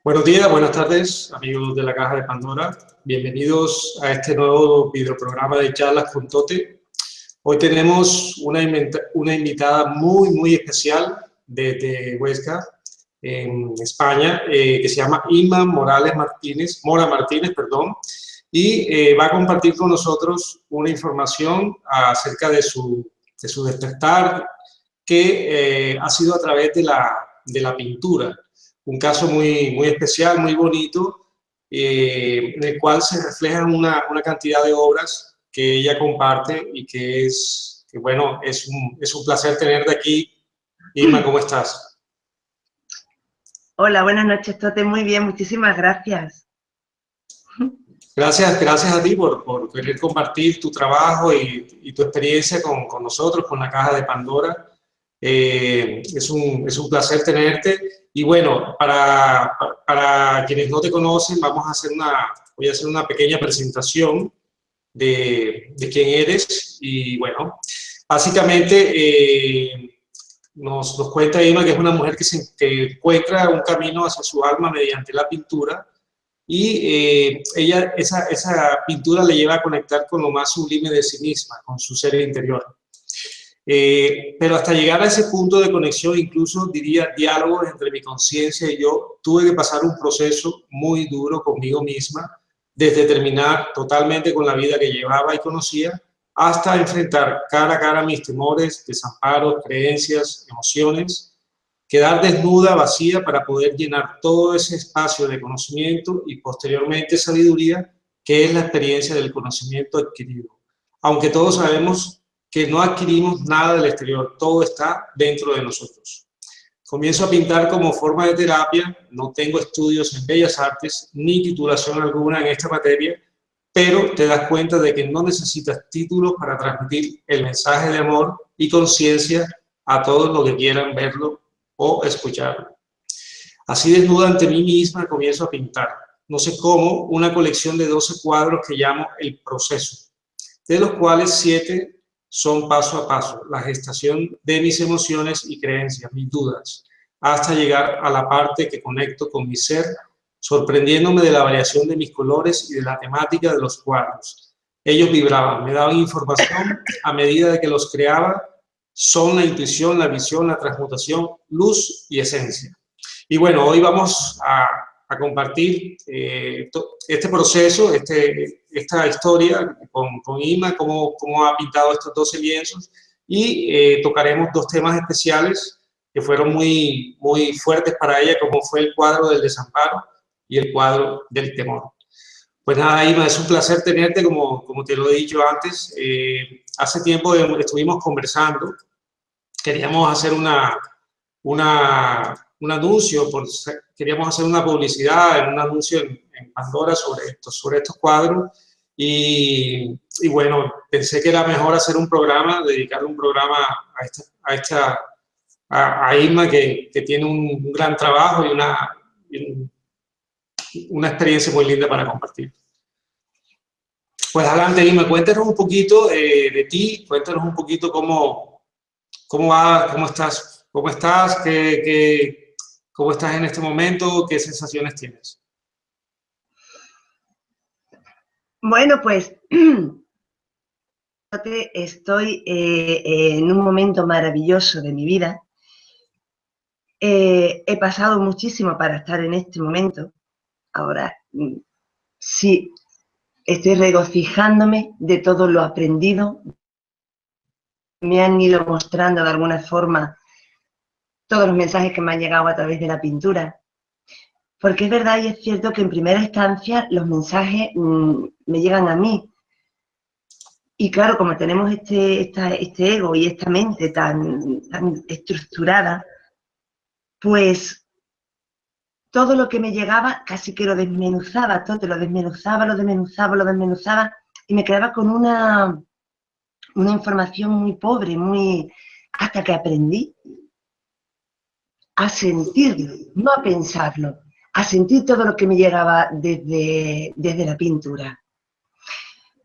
Buenos días, buenas tardes, amigos de la Caja de Pandora. Bienvenidos a este nuevo videoprograma de charlas con Tote. Hoy tenemos una invitada muy especial desde Huesca, en España, que se llama Inma Mora Martínez, y va a compartir con nosotros una información acerca de su despertar, que ha sido a través de la pintura. Un caso muy especial, muy bonito, en el cual se reflejan una cantidad de obras que ella comparte y bueno, es un placer tenerte aquí. Inma, ¿cómo estás? Hola, buenas noches, Tote. Muy bien, muchísimas gracias. Gracias a ti por querer compartir tu trabajo y tu experiencia con nosotros, con la Caja de Pandora. Es un placer tenerte. Y bueno, para quienes no te conocen, voy a hacer una pequeña presentación de quién eres. Y bueno, básicamente nos cuenta Inma que es una mujer que encuentra un camino hacia su alma mediante la pintura. Y esa pintura le lleva a conectar con lo más sublime de sí misma, con su ser interior. Pero hasta llegar a ese punto de conexión, incluso diría diálogos entre mi conciencia y yo, tuve que pasar un proceso muy duro conmigo misma, desde terminar totalmente con la vida que llevaba y conocía, hasta enfrentar cara a cara mis temores, desamparos, creencias, emociones, quedar desnuda, vacía, para poder llenar todo ese espacio de conocimiento y posteriormente sabiduría, que es la experiencia del conocimiento adquirido. Aunque todos sabemos que no adquirimos nada del exterior, todo está dentro de nosotros. Comienzo a pintar como forma de terapia, no tengo estudios en Bellas Artes, ni titulación alguna en esta materia, pero te das cuenta de que no necesitas títulos para transmitir el mensaje de amor y conciencia a todos los que quieran verlo o escucharlo. Así desnuda ante mí misma comienzo a pintar, no sé cómo, una colección de 12 cuadros que llamo El Proceso, de los cuales 7 son paso a paso, la gestación de mis emociones y creencias, mis dudas, hasta llegar a la parte que conecto con mi ser, sorprendiéndome de la variación de mis colores y de la temática de los cuadros. Ellos vibraban, me daban información a medida de que los creaba. Son la intuición, la visión, la transmutación, luz y esencia. Y bueno, hoy vamos a compartir este proceso, esta historia con Inma, cómo ha pintado estos 12 lienzos, y tocaremos 2 temas especiales que fueron muy fuertes para ella, como fue el cuadro del desamparo y el cuadro del temor. Pues nada, Inma, es un placer tenerte, como te lo he dicho antes. Hace tiempo estuvimos conversando, queríamos hacer un anuncio, queríamos hacer una publicidad, un anuncio en Pandora sobre estos cuadros, y bueno, pensé que era mejor hacer un programa, dedicarle un programa a Inma, que tiene un gran trabajo y una experiencia muy linda para compartir. Pues adelante, Inma, cuéntanos un poquito de ti, cuéntanos un poquito cómo estás, cómo estás en este momento, qué sensaciones tienes. Bueno, pues estoy en un momento maravilloso de mi vida. He pasado muchísimo para estar en este momento. Ahora sí, estoy regocijándome de todo lo aprendido. Me han ido mostrando de alguna forma todos los mensajes que me han llegado a través de la pintura. Porque es verdad y es cierto que en primera instancia los mensajes me llegan a mí. Y claro, como tenemos este ego y esta mente tan estructurada, pues todo lo que me llegaba casi que lo desmenuzaba, todo lo desmenuzaba, y me quedaba con una información muy pobre, hasta que aprendí a sentirlo, no a pensarlo, a sentir todo lo que me llegaba desde la pintura.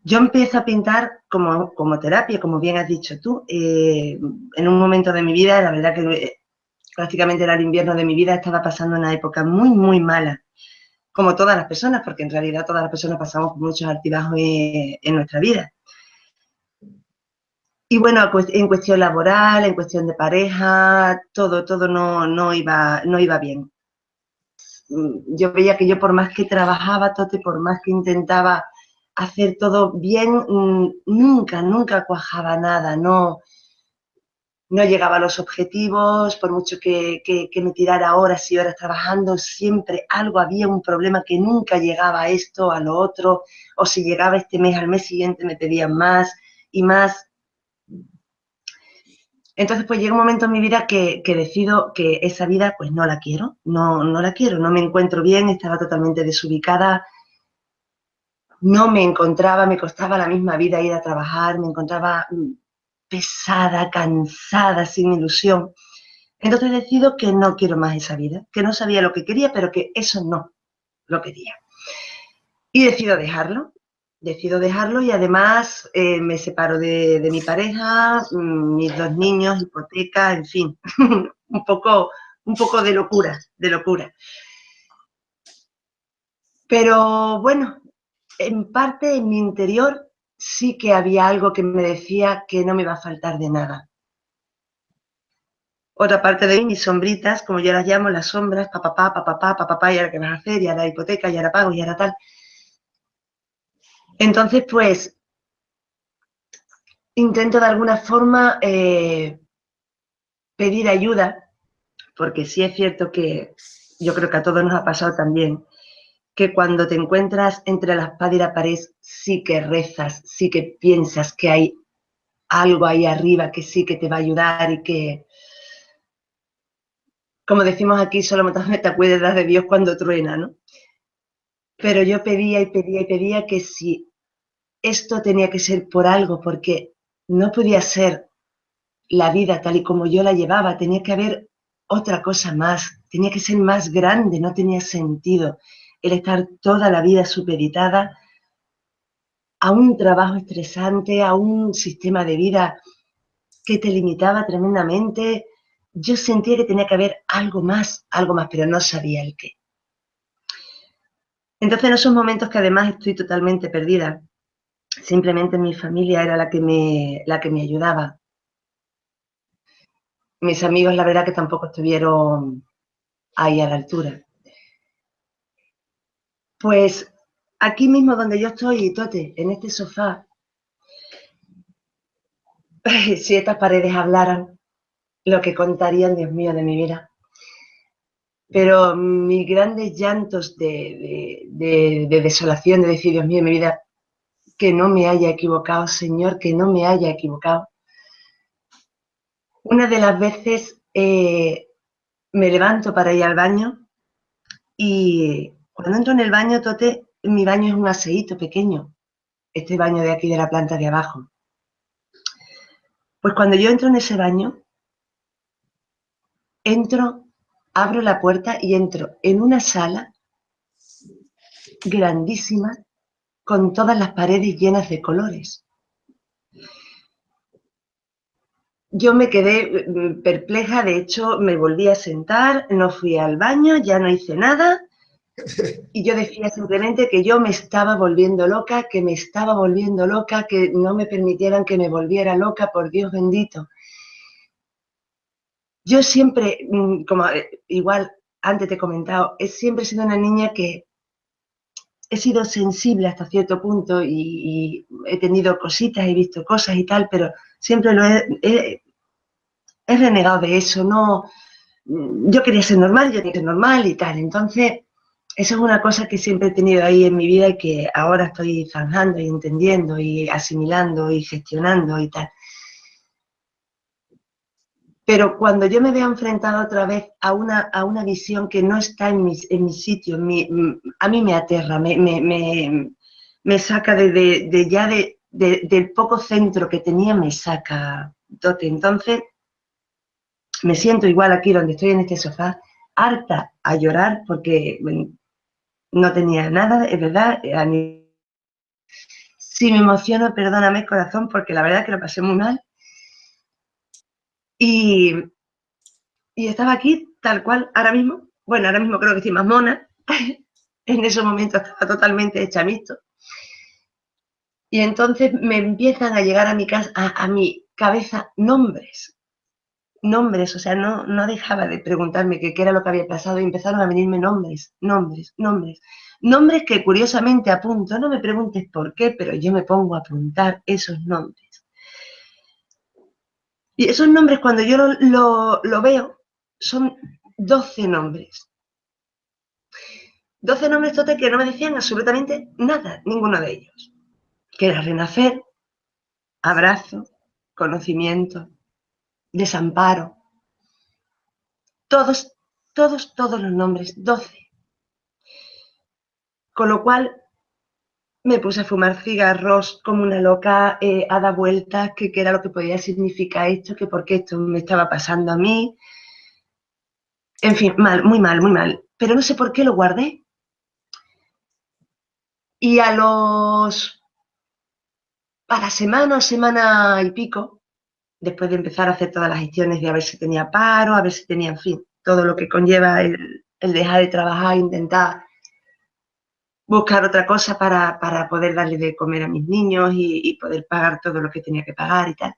Yo empiezo a pintar como terapia, como bien has dicho tú, en un momento de mi vida, la verdad que prácticamente era el invierno de mi vida, estaba pasando una época muy mala, como todas las personas, porque en realidad todas las personas pasamos por muchos altibajos en nuestra vida. Y bueno, pues en cuestión laboral, en cuestión de pareja, todo no iba bien. Yo veía que yo por más que trabajaba, Tote, por más que intentaba hacer todo bien, nunca cuajaba nada, no llegaba a los objetivos, por mucho que me tirara horas y horas trabajando, siempre había un problema que nunca llegaba a esto, a lo otro, o si llegaba este mes, al mes siguiente me pedían más y más. Entonces, pues llega un momento en mi vida que decido que esa vida, pues no la quiero, no la quiero, no me encuentro bien, estaba totalmente desubicada, no me encontraba, me costaba la misma vida ir a trabajar, me encontraba pesada, cansada, sin ilusión. Entonces decido que no quiero más esa vida, que no sabía lo que quería, pero que eso no lo quería. Y decido dejarlo y además me separo de mi pareja, mis 2 niños, hipoteca, en fin, un poco de locura, de locura. Pero bueno, en parte en mi interior sí que había algo que me decía que no me iba a faltar de nada. Otra parte de mí, mis sombritas, como yo las llamo, las sombras, papá, y ahora qué vas a hacer, y ahora hipoteca, y ahora pago, y ahora tal. Entonces, pues, intento de alguna forma pedir ayuda, porque sí es cierto que yo creo que a todos nos ha pasado también, que cuando te encuentras entre la espada y la pared, sí que rezas, sí que piensas que hay algo ahí arriba que sí que te va a ayudar y que, como decimos aquí, solo te acuerdas de Dios cuando truena, ¿no? Pero yo pedía y pedía y pedía que si esto tenía que ser por algo, porque no podía ser la vida tal y como yo la llevaba, tenía que haber otra cosa más, tenía que ser más grande, no tenía sentido el estar toda la vida supeditada a un trabajo estresante, a un sistema de vida que te limitaba tremendamente. Yo sentía que tenía que haber algo más, pero no sabía el qué. Entonces, en esos momentos que además estoy totalmente perdida, simplemente mi familia era la que me ayudaba. Mis amigos, la verdad, que tampoco estuvieron ahí a la altura. Pues aquí mismo donde yo estoy, Tote, en este sofá, si estas paredes hablaran, lo que contarían, Dios mío, de mi vida. Pero mis grandes llantos de desolación, de decir, Dios mío, de mi vida, que no me haya equivocado, Señor, que no me haya equivocado. Una de las veces me levanto para ir al baño y cuando entro en el baño, Tote, mi baño es un aseíto pequeño, este baño de aquí de la planta de abajo. Pues cuando yo entro en ese baño, abro la puerta y entro en una sala grandísima con todas las paredes llenas de colores. Yo me quedé perpleja, de hecho me volví a sentar, no fui al baño, ya no hice nada y yo decía simplemente que yo me estaba volviendo loca, que no me permitieran que me volviera loca, por Dios bendito. Yo siempre, como igual antes te he comentado, siempre he sido una niña que he sido sensible hasta cierto punto y he tenido cositas, he visto cosas y tal, pero siempre he renegado de eso, no, yo quería ser normal, yo quería ser normal y tal, entonces eso es una cosa que siempre he tenido ahí en mi vida y que ahora estoy zanjando y entendiendo y asimilando y gestionando y tal. Pero cuando yo me veo enfrentada otra vez a una visión que no está en mi sitio, a mí me aterra, me saca del poco centro que tenía, me saca. Entonces, me siento igual aquí donde estoy en este sofá, harta a llorar porque no tenía nada, es verdad. Si me emociono, perdóname, corazón, porque la verdad es que lo pasé muy mal. Y estaba aquí tal cual ahora mismo, bueno, ahora mismo creo que estoy más mona, en esos momentos estaba totalmente hecha mixto. Y entonces me empiezan a llegar a mi casa, a mi cabeza nombres, o sea, no dejaba de preguntarme qué era lo que había pasado y empezaron a venirme nombres, nombres que curiosamente apunto, no me preguntes por qué, pero yo me pongo a apuntar esos nombres. Y esos nombres cuando yo lo veo son 12 nombres. 12 nombres totes que no me decían absolutamente nada, ninguno de ellos. Que era renacer, abrazo, conocimiento, desamparo. Todos los nombres, 12. Con lo cual me puse a fumar cigarros como una loca, a dar vueltas, que qué era lo que podía significar esto, que por qué esto me estaba pasando a mí. En fin, mal, muy mal, muy mal. Pero no sé por qué lo guardé. Y a la semana y pico, después de empezar a hacer todas las gestiones de a ver si tenía paro, a ver si tenía, en fin, todo lo que conlleva el dejar de trabajar, intentar buscar otra cosa para poder darle de comer a mis niños y poder pagar todo lo que tenía que pagar y tal.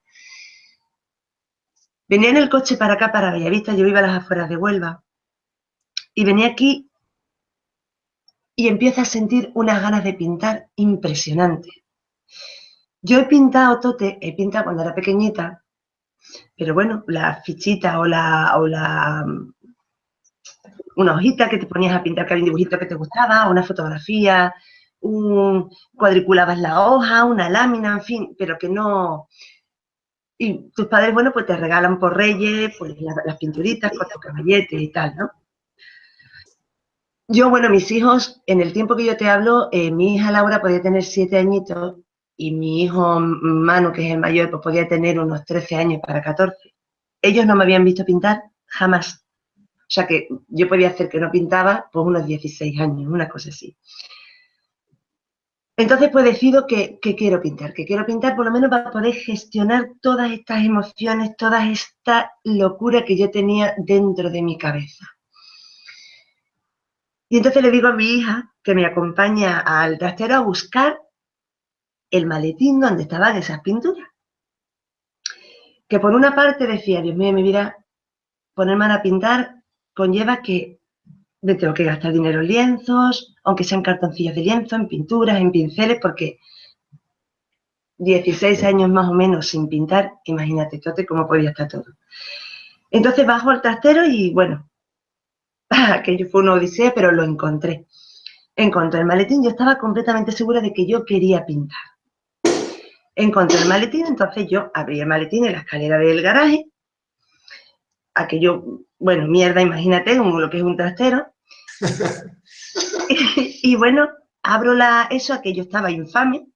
Venía en el coche para acá, para Bellavista, yo iba a las afueras de Huelva, y venía aquí y empiezo a sentir unas ganas de pintar impresionantes. Yo he pintado, Tote, he pintado cuando era pequeñita, pero bueno, la fichita una hojita que te ponías a pintar, que había un dibujito que te gustaba, una fotografía, cuadriculabas la hoja, una lámina, en fin, pero que no... Y tus padres, bueno, pues te regalan por Reyes, pues las pinturitas con tu caballete y tal, ¿no? Yo, bueno, mis hijos, en el tiempo que yo te hablo, mi hija Laura podía tener 7 añitos y mi hijo Manu, que es el mayor, pues podía tener unos 13 años para 14. Ellos no me habían visto pintar jamás. O sea que yo podía hacer que no pintaba pues unos 16 años, una cosa así. Entonces pues decido que quiero pintar por lo menos para poder gestionar todas estas emociones, toda esta locura que yo tenía dentro de mi cabeza. Y entonces le digo a mi hija que me acompaña al trastero a buscar el maletín donde estaban esas pinturas. Que por una parte decía, Dios mío, mi vida, ponerme a pintar conlleva que me tengo que gastar dinero en lienzos, aunque sean cartoncillos de lienzo, en pinturas, en pinceles, porque 16 años más o menos sin pintar, imagínate, Tote, cómo podía estar todo. Entonces bajo al trastero y bueno, aquello fue una odisea, pero lo encontré. Encontré el maletín, yo estaba completamente segura de que yo quería pintar. Encontré el maletín, entonces yo abrí el maletín en la escalera del garaje, aquello, bueno, mierda, imagínate, como lo que es un trastero. Y bueno, abro eso, aquello estaba infame,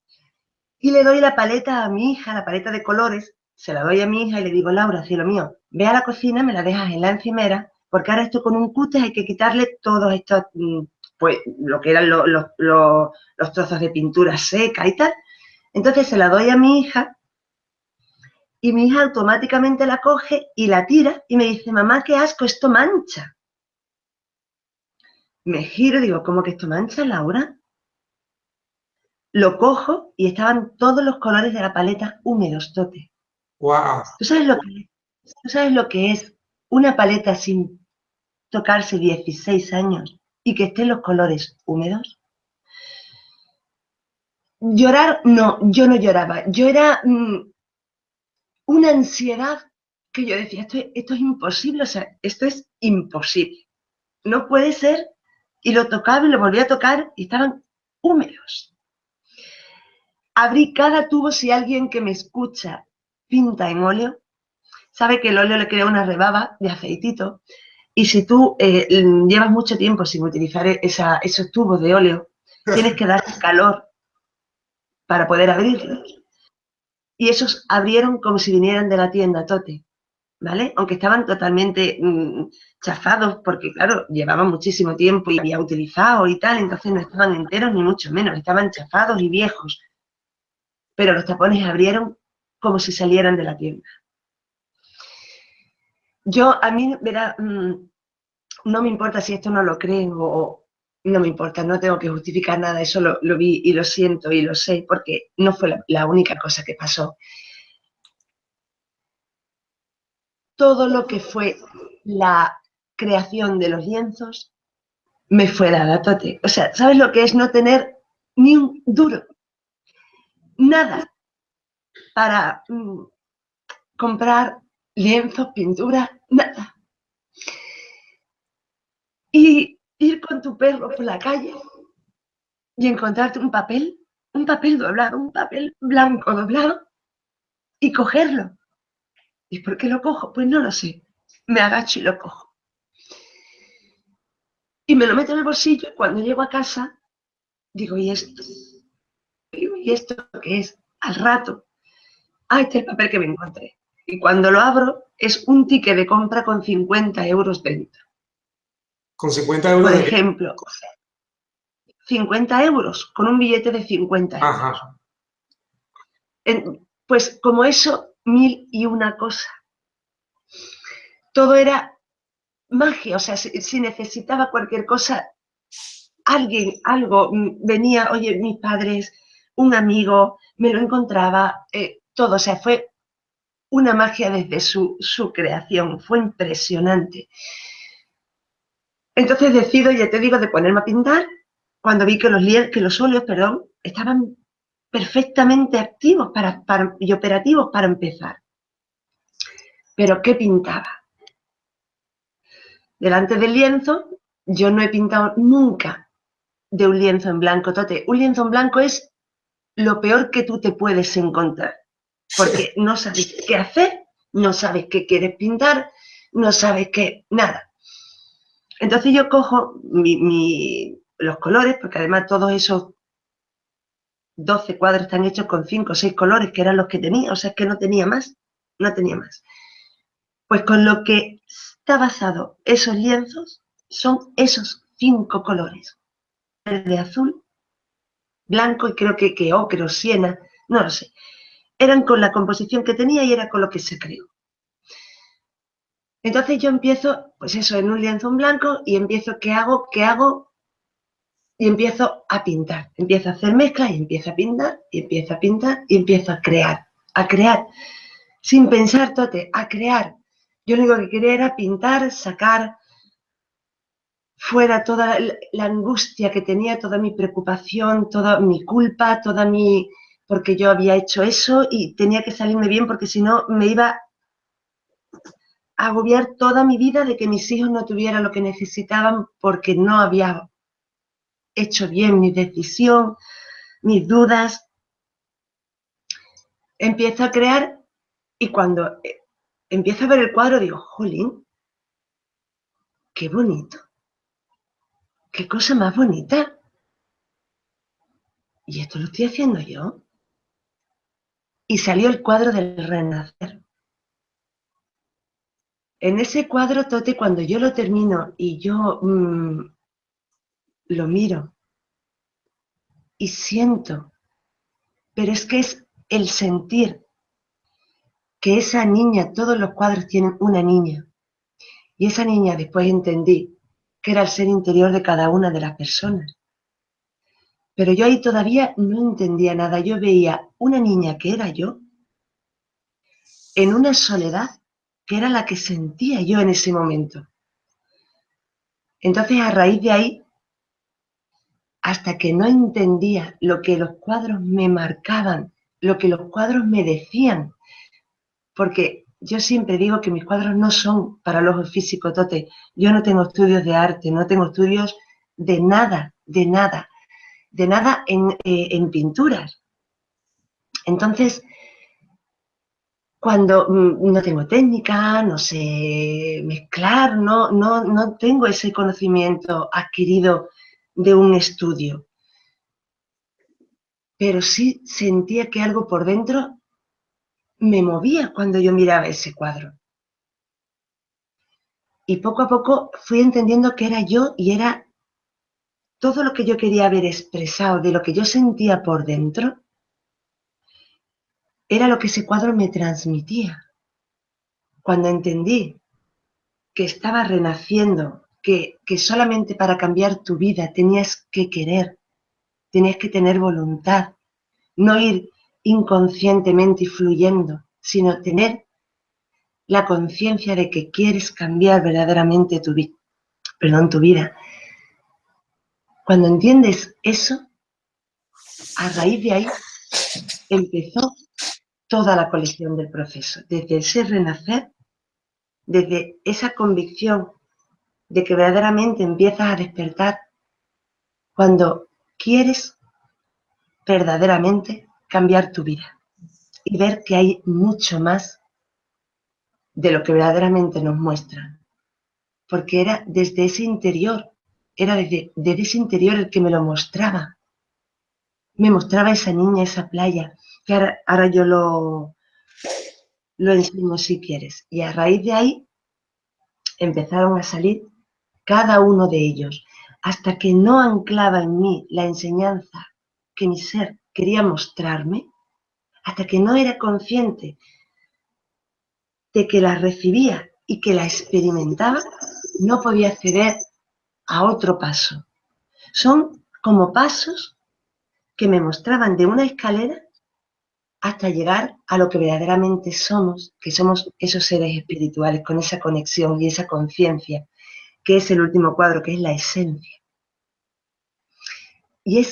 y le doy la paleta a mi hija, la paleta de colores, se la doy a mi hija y le digo, Laura, cielo mío, ve a la cocina, me la dejas en la encimera, porque ahora esto con un cúter hay que quitarle todos estos, pues, lo que eran los trozos de pintura seca y tal. Entonces se la doy a mi hija, y mi hija automáticamente la coge y la tira, y me dice, mamá, qué asco, esto mancha. Me giro y digo, ¿cómo que esto mancha, Laura? Lo cojo y estaban todos los colores de la paleta húmedos, Tote. Wow. ¿Tú sabes lo que es una paleta sin tocarse 16 años y que estén los colores húmedos? Llorar, no, yo no lloraba. Yo era una ansiedad que yo decía, esto es imposible, o sea, esto es imposible. No puede ser. Y lo tocaba y lo volví a tocar y estaban húmedos. Abrí cada tubo. Si alguien que me escucha pinta en óleo, sabe que el óleo le crea una rebaba de aceitito, y si tú llevas mucho tiempo sin utilizar esos tubos de óleo, tienes que dar calor para poder abrirlos. Y esos abrieron como si vinieran de la tienda, Tote, ¿vale? Aunque estaban totalmente chafados, porque claro, llevaban muchísimo tiempo y había utilizado y tal, entonces no estaban enteros ni mucho menos, estaban chafados y viejos. Pero los tapones abrieron como si salieran de la tienda. A mí, verá, no me importa si esto no lo creen no me importa, no tengo que justificar nada, eso lo vi y lo siento y lo sé, porque no fue la única cosa que pasó. Todo lo que fue la creación de los lienzos me fue dada, Tote. O sea, ¿sabes lo que es no tener ni un duro? Nada para comprar lienzos, pintura, nada. Y ir con tu perro por la calle y encontrarte un papel doblado, un papel blanco doblado, y cogerlo. ¿Y por qué lo cojo? Pues no lo sé. Me agacho y lo cojo. Y me lo meto en el bolsillo y cuando llego a casa, digo, ¿y esto? Digo, ¿y esto qué es? Al rato, este es el papel que me encontré. Y cuando lo abro, es un ticket de compra con 50 euros dentro. ¿Con 50 euros Por de qué? ejemplo, 50 euros con un billete de 50 euros. Ajá. Pues como eso, 1001 cosa. Todo era magia, o sea, si necesitaba cualquier cosa, alguien, algo, venía, oye, mis padres, un amigo, me lo encontraba, todo, o sea, fue una magia desde su creación, fue impresionante. Entonces decido, ya te digo, de ponerme a pintar, cuando vi que los óleos, estaban perfectamente activos y operativos para empezar. Pero ¿qué pintaba? Delante del lienzo, yo no he pintado nunca de un lienzo en blanco, Tote. Un lienzo en blanco es lo peor que tú te puedes encontrar, porque no sabes qué hacer, no sabes qué quieres pintar, no sabes qué, nada. Entonces yo cojo los colores, porque además todos esos 12 cuadros están hechos con 5 o 6 colores, que eran los que tenía, o sea, es que no tenía más, no tenía más. Pues con lo que está basado esos lienzos son esos 5 colores, verde, azul, blanco y creo que ocre, siena, no lo sé. Eran con la composición que tenía y era con lo que se creó. Entonces yo empiezo, pues eso, en un lienzo en blanco y empiezo, ¿qué hago? ¿Qué hago? Y empiezo a pintar. Empiezo a hacer mezclas y empiezo a pintar, y empiezo a pintar, y empiezo a crear, sin pensar, Tote, a crear. Yo lo único que quería era pintar, sacar fuera toda la angustia que tenía, toda mi preocupación, toda mi culpa, porque yo había hecho eso y tenía que salirme bien porque si no me iba a agobiar toda mi vida de que mis hijos no tuvieran lo que necesitaban porque no había hecho bien mi decisión, mis dudas. Empiezo a crear y cuando empiezo a ver el cuadro digo, jolín, qué bonito, qué cosa más bonita. Y esto lo estoy haciendo yo. Y salió el cuadro del renacer. En ese cuadro, Tote, cuando yo lo termino y yo lo miro y siento, pero es que es el sentir que esa niña, todos los cuadros tienen una niña, y esa niña después entendí que era el ser interior de cada una de las personas. Pero yo ahí todavía no entendía nada, yo veía una niña que era yo en una soledad que era la que sentía yo en ese momento. Entonces, a raíz de ahí, hasta que no entendía lo que los cuadros me marcaban, lo que los cuadros me decían, porque yo siempre digo que mis cuadros no son para el ojo físico, Tote. Yo no tengo estudios de arte, no tengo estudios de nada, de nada, de nada en pinturas. Entonces, cuando no tengo técnica, no sé mezclar, no tengo ese conocimiento adquirido de un estudio. Pero sí sentía que algo por dentro me movía cuando yo miraba ese cuadro. Y poco a poco fui entendiendo que era yo y era todo lo que yo quería haber expresado, de lo que yo sentía por dentro, era lo que ese cuadro me transmitía. Cuando entendí que estaba renaciendo que solamente para cambiar tu vida tenías que querer, tenías que tener voluntad, no ir inconscientemente y fluyendo, sino tener la conciencia de que quieres cambiar verdaderamente tu vida. Cuando entiendes eso, a raíz de ahí empezó toda la colección del proceso, desde ese renacer, desde esa convicción de que verdaderamente empiezas a despertar cuando quieres verdaderamente cambiar tu vida y ver que hay mucho más de lo que verdaderamente nos muestran, porque era desde ese interior, era desde ese interior el que me lo mostraba. Me mostraba esa niña, esa playa, que ahora yo lo enseño si quieres. Y a raíz de ahí empezaron a salir cada uno de ellos, hasta que no anclaba en mí la enseñanza que mi ser quería mostrarme, hasta que no era consciente de que la recibía y que la experimentaba, no podía acceder a otro paso. Son como pasos que me mostraban de una escalera hasta llegar a lo que verdaderamente somos, que somos esos seres espirituales con esa conexión y esa conciencia, que es el último cuadro, que es la esencia. Y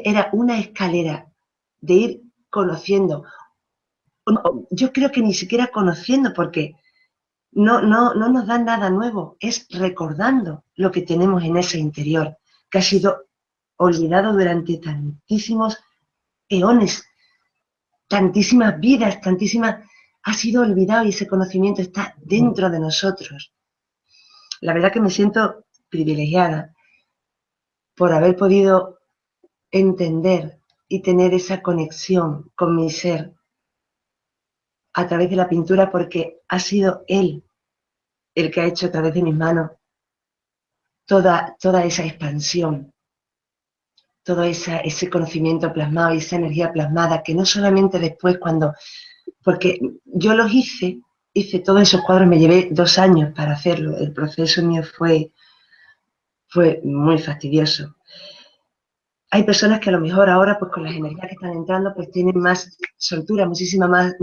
era una escalera de ir conociendo. Yo creo que ni siquiera conociendo, porque no nos dan nada nuevo, es recordando lo que tenemos en ese interior, que ha sido olvidado durante tantísimos eones, tantísimas vidas, ha sido olvidado y ese conocimiento está dentro de nosotros. La verdad que me siento privilegiada por haber podido entender y tener esa conexión con mi ser a través de la pintura, porque ha sido él el que ha hecho a través de mis manos toda esa expansión, todo ese conocimiento plasmado y esa energía plasmada, que no solamente después porque yo los hice todos esos cuadros, me llevé 2 años para hacerlo, el proceso mío fue muy fastidioso. Hay personas que a lo mejor ahora, pues con las energías que están entrando, pues tienen más soltura, muchísima más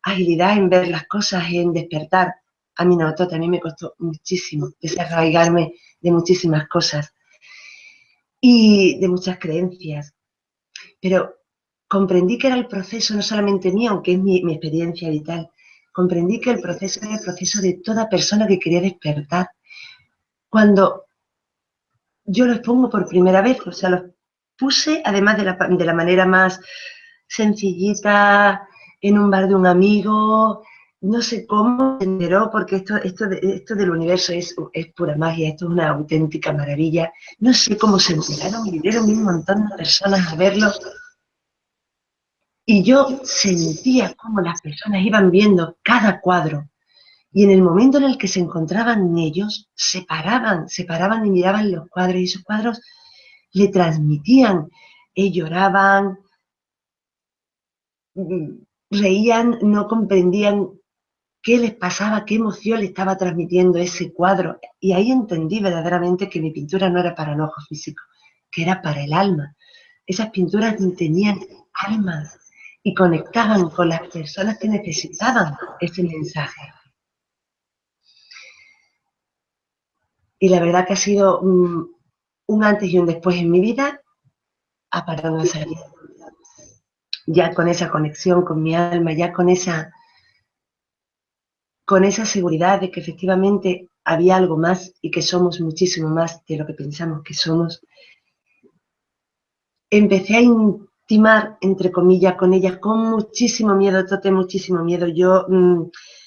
agilidad en ver las cosas, en despertar. A mí no, a mí me costó muchísimo desarraigarme de muchísimas cosas y de muchas creencias. Pero comprendí que era el proceso no solamente mío, aunque es mi experiencia vital, comprendí que el proceso era el proceso de toda persona que quería despertar. Cuando yo los pongo por primera vez, o sea, los puse, además de la manera más sencillita, en un bar de un amigo, no sé cómo se enteró, porque esto del universo es pura magia, esto es una auténtica maravilla. No sé cómo se enteraron, vinieron un montón de personas a verlo, y yo sentía cómo las personas iban viendo cada cuadro, y en el momento en el que se encontraban ellos, se paraban y miraban los cuadros, y esos cuadros le transmitían, lloraban, reían, no comprendían qué les pasaba, qué emoción le estaba transmitiendo ese cuadro. Y ahí entendí verdaderamente que mi pintura no era para el ojo físico, que era para el alma. Esas pinturas tenían almas y conectaban con las personas que necesitaban ese mensaje. Y la verdad que ha sido un antes y un después en mi vida, a partir de salir. Ya con esa conexión con mi alma, ya con esa seguridad de que efectivamente había algo más y que somos muchísimo más de lo que pensamos que somos, empecé a intimar, entre comillas, con ellas con muchísimo miedo, muchísimo miedo. Yo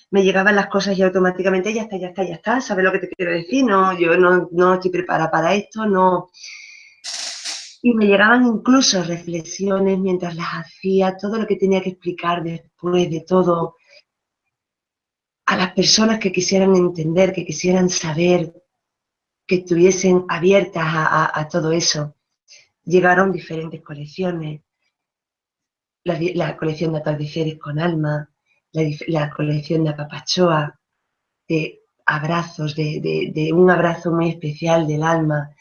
me llegaban las cosas y automáticamente ya está, ¿sabes lo que te quiero decir? No, yo no estoy preparada para esto, no. Y me llegaban incluso reflexiones mientras las hacía, todo lo que tenía que explicar después de todo, a las personas que quisieran entender, que quisieran saber, que estuviesen abiertas a todo eso. Llegaron diferentes colecciones, la colección de atardeceres con alma, la colección de Apapachoa, abrazos, de un abrazo muy especial del alma.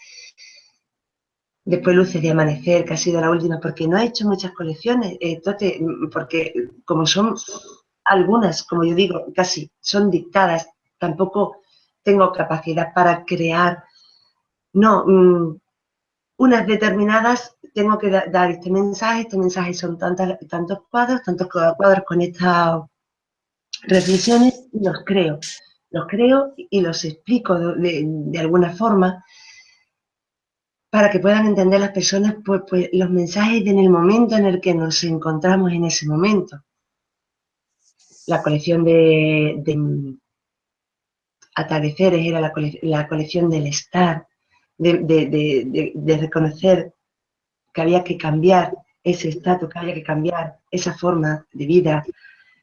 Después Luces de Amanecer, que ha sido la última, porque no he hecho muchas colecciones, porque como son algunas, como yo digo, casi son dictadas, tampoco tengo capacidad para crear. No, unas determinadas tengo que dar este mensaje son tantos cuadros con estas reflexiones, y los creo y los explico de alguna forma, para que puedan entender las personas pues, los mensajes en el momento en el que nos encontramos en ese momento. La colección de atardeceres era la colección del estar, de reconocer que había que cambiar ese estatus, que había que cambiar esa forma de vida.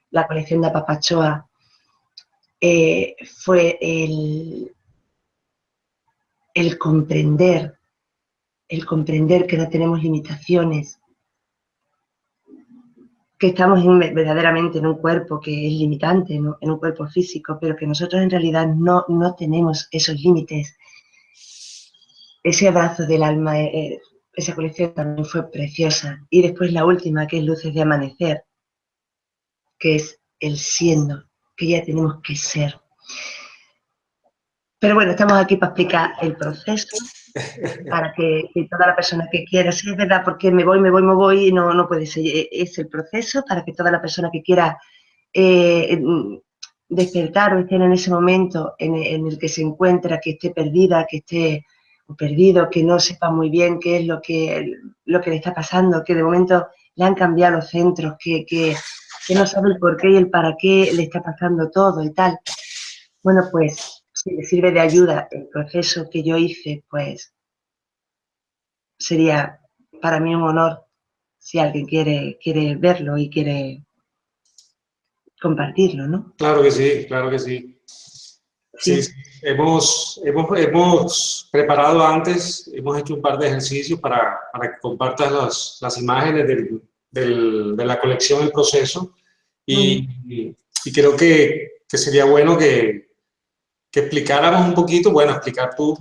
La colección de Apapachoa fue el comprender que no tenemos limitaciones, que estamos verdaderamente en un cuerpo que es limitante, ¿no? En un cuerpo físico, pero que nosotros en realidad no tenemos esos límites. Ese abrazo del alma, esa colección también fue preciosa. Y después la última, que es Luces de Amanecer, que es el siendo, que ya tenemos que ser. Pero bueno, estamos aquí para explicar el proceso, para que toda la persona que quiera, si es verdad, porque me voy, y no puede ser, es el proceso para que toda la persona que quiera despertar o esté en ese momento en el que se encuentra, que esté perdida, que esté perdido, que no sepa muy bien qué es lo que le está pasando, que de momento le han cambiado los centros, que no sabe el por qué y el para qué le está pasando todo y tal. Bueno, pues si le sirve de ayuda el proceso que yo hice, pues sería para mí un honor si alguien quiere verlo y quiere compartirlo, ¿no? Claro que sí, claro que sí. Sí, Sí. sí. Hemos preparado antes, hemos hecho un par de ejercicios para que compartas las imágenes de la colección, el proceso, y creo que sería bueno que explicáramos un poquito, bueno, explicar tú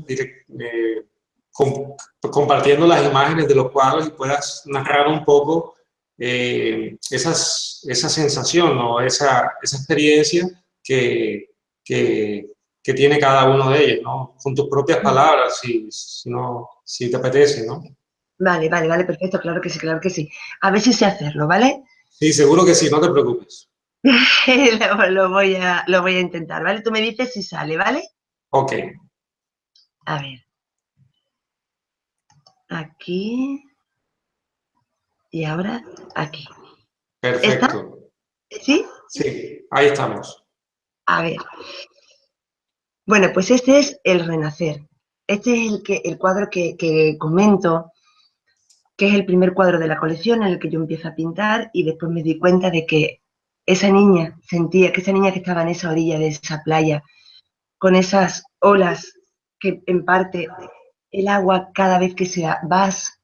compartiendo las imágenes de los cuadros y puedas narrar un poco esa sensación, ¿no? esa experiencia que tiene cada uno de ellos, ¿no? Con tus propias palabras, si te apetece, ¿no? Vale, perfecto, claro que sí, claro que sí. A ver si sé hacerlo, ¿vale? Sí, seguro que sí, no te preocupes. lo voy a intentar, ¿vale? Tú me dices si sale, ¿vale? Ok. A ver. Aquí. Y ahora aquí. ¿Está? Perfecto. ¿Sí? Sí, ahí estamos. A ver. Bueno, pues este es el renacer. Este es el cuadro que comento, que es el primer cuadro de la colección en el que yo empiezo a pintar, y después me di cuenta de que esa niña que estaba en esa orilla de esa playa, con esas olas que en parte el agua, cada vez que vas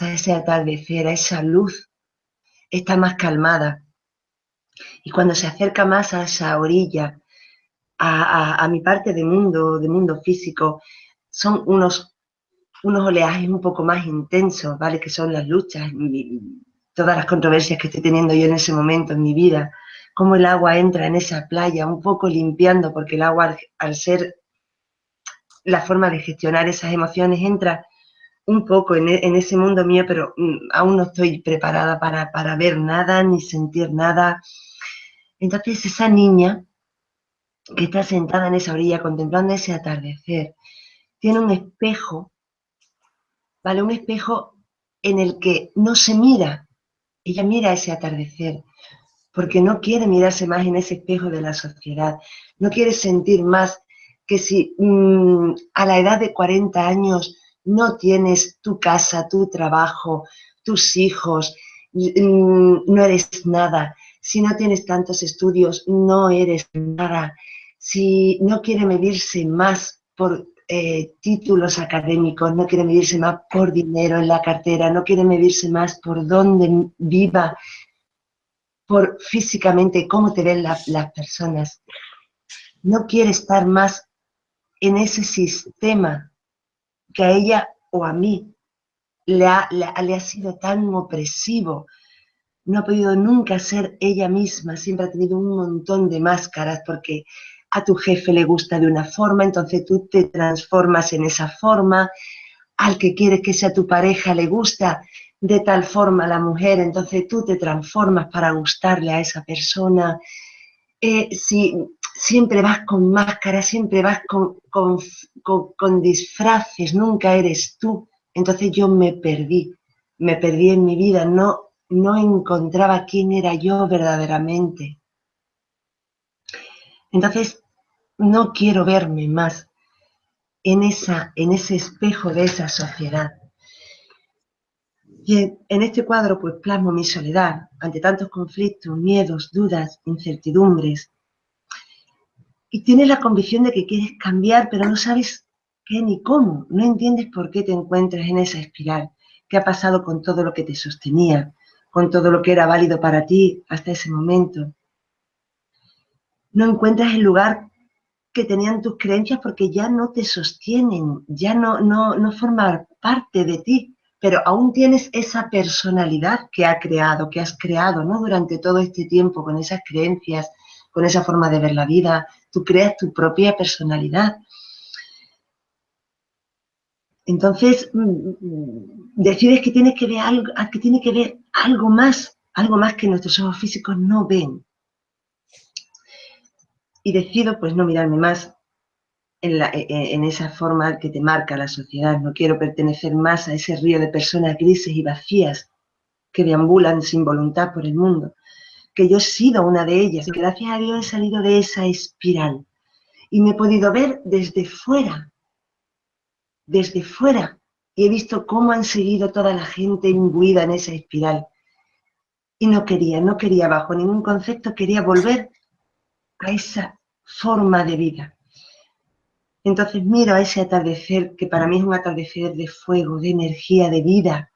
a ese atardecer, a esa luz, está más calmada. Y cuando se acerca más a esa orilla, a mi parte de mundo físico, son unos oleajes un poco más intensos, ¿vale? Que son las luchas, todas las controversias que estoy teniendo yo en ese momento en mi vida, cómo el agua entra en esa playa, un poco limpiando, porque el agua, al ser la forma de gestionar esas emociones, entra un poco en ese mundo mío, pero aún no estoy preparada para ver nada ni sentir nada. Entonces esa niña que está sentada en esa orilla contemplando ese atardecer, tiene un espejo, ¿vale? Un espejo en el que no se mira. Ella mira ese atardecer porque no quiere mirarse más en ese espejo de la sociedad. No quiere sentir más que si a la edad de 40 años no tienes tu casa, tu trabajo, tus hijos, no eres nada. Si no tienes tantos estudios, no eres nada. Si no quiere medirse más por títulos académicos, no quiere medirse más por dinero en la cartera, no quiere medirse más por dónde viva, por físicamente cómo te ven las personas. no quiere estar más en ese sistema que a ella o a mí le ha sido tan opresivo. No ha podido nunca ser ella misma, siempre ha tenido un montón de máscaras porque a tu jefe le gusta de una forma, entonces tú te transformas en esa forma, al que quieres que sea tu pareja le gusta de tal forma la mujer, entonces tú te transformas para gustarle a esa persona. Si siempre vas con máscaras, siempre vas con disfraces, nunca eres tú. Entonces yo me perdí en mi vida, no encontraba quién era yo verdaderamente. Entonces no quiero verme más en ese espejo de esa sociedad. Y en este cuadro pues plasmo mi soledad ante tantos conflictos, miedos, dudas, incertidumbres. Y tienes la convicción de que quieres cambiar, pero no sabes qué ni cómo. No entiendes por qué te encuentras en esa espiral. ¿Qué ha pasado con todo lo que te sostenía? Con todo lo que era válido para ti hasta ese momento. No encuentras el lugar que tenían tus creencias porque ya no te sostienen, ya no forman parte de ti, pero aún tienes esa personalidad que has creado, ¿no? Durante todo este tiempo, con esas creencias, con esa forma de ver la vida, tú creas tu propia personalidad. Entonces, decides que tienes que ver algo, que tiene que ver algo más que nuestros ojos físicos no ven. Y decido, pues, no mirarme más en esa forma que te marca la sociedad. No quiero pertenecer más a ese río de personas grises y vacías que deambulan sin voluntad por el mundo, que yo he sido una de ellas, que gracias a Dios he salido de esa espiral y me he podido ver desde fuera, y he visto cómo han seguido toda la gente imbuida en esa espiral. Y no quería bajo ningún concepto, quería volver a esa forma de vida. Entonces miro a ese atardecer, que para mí es un atardecer de fuego, de energía, de vida,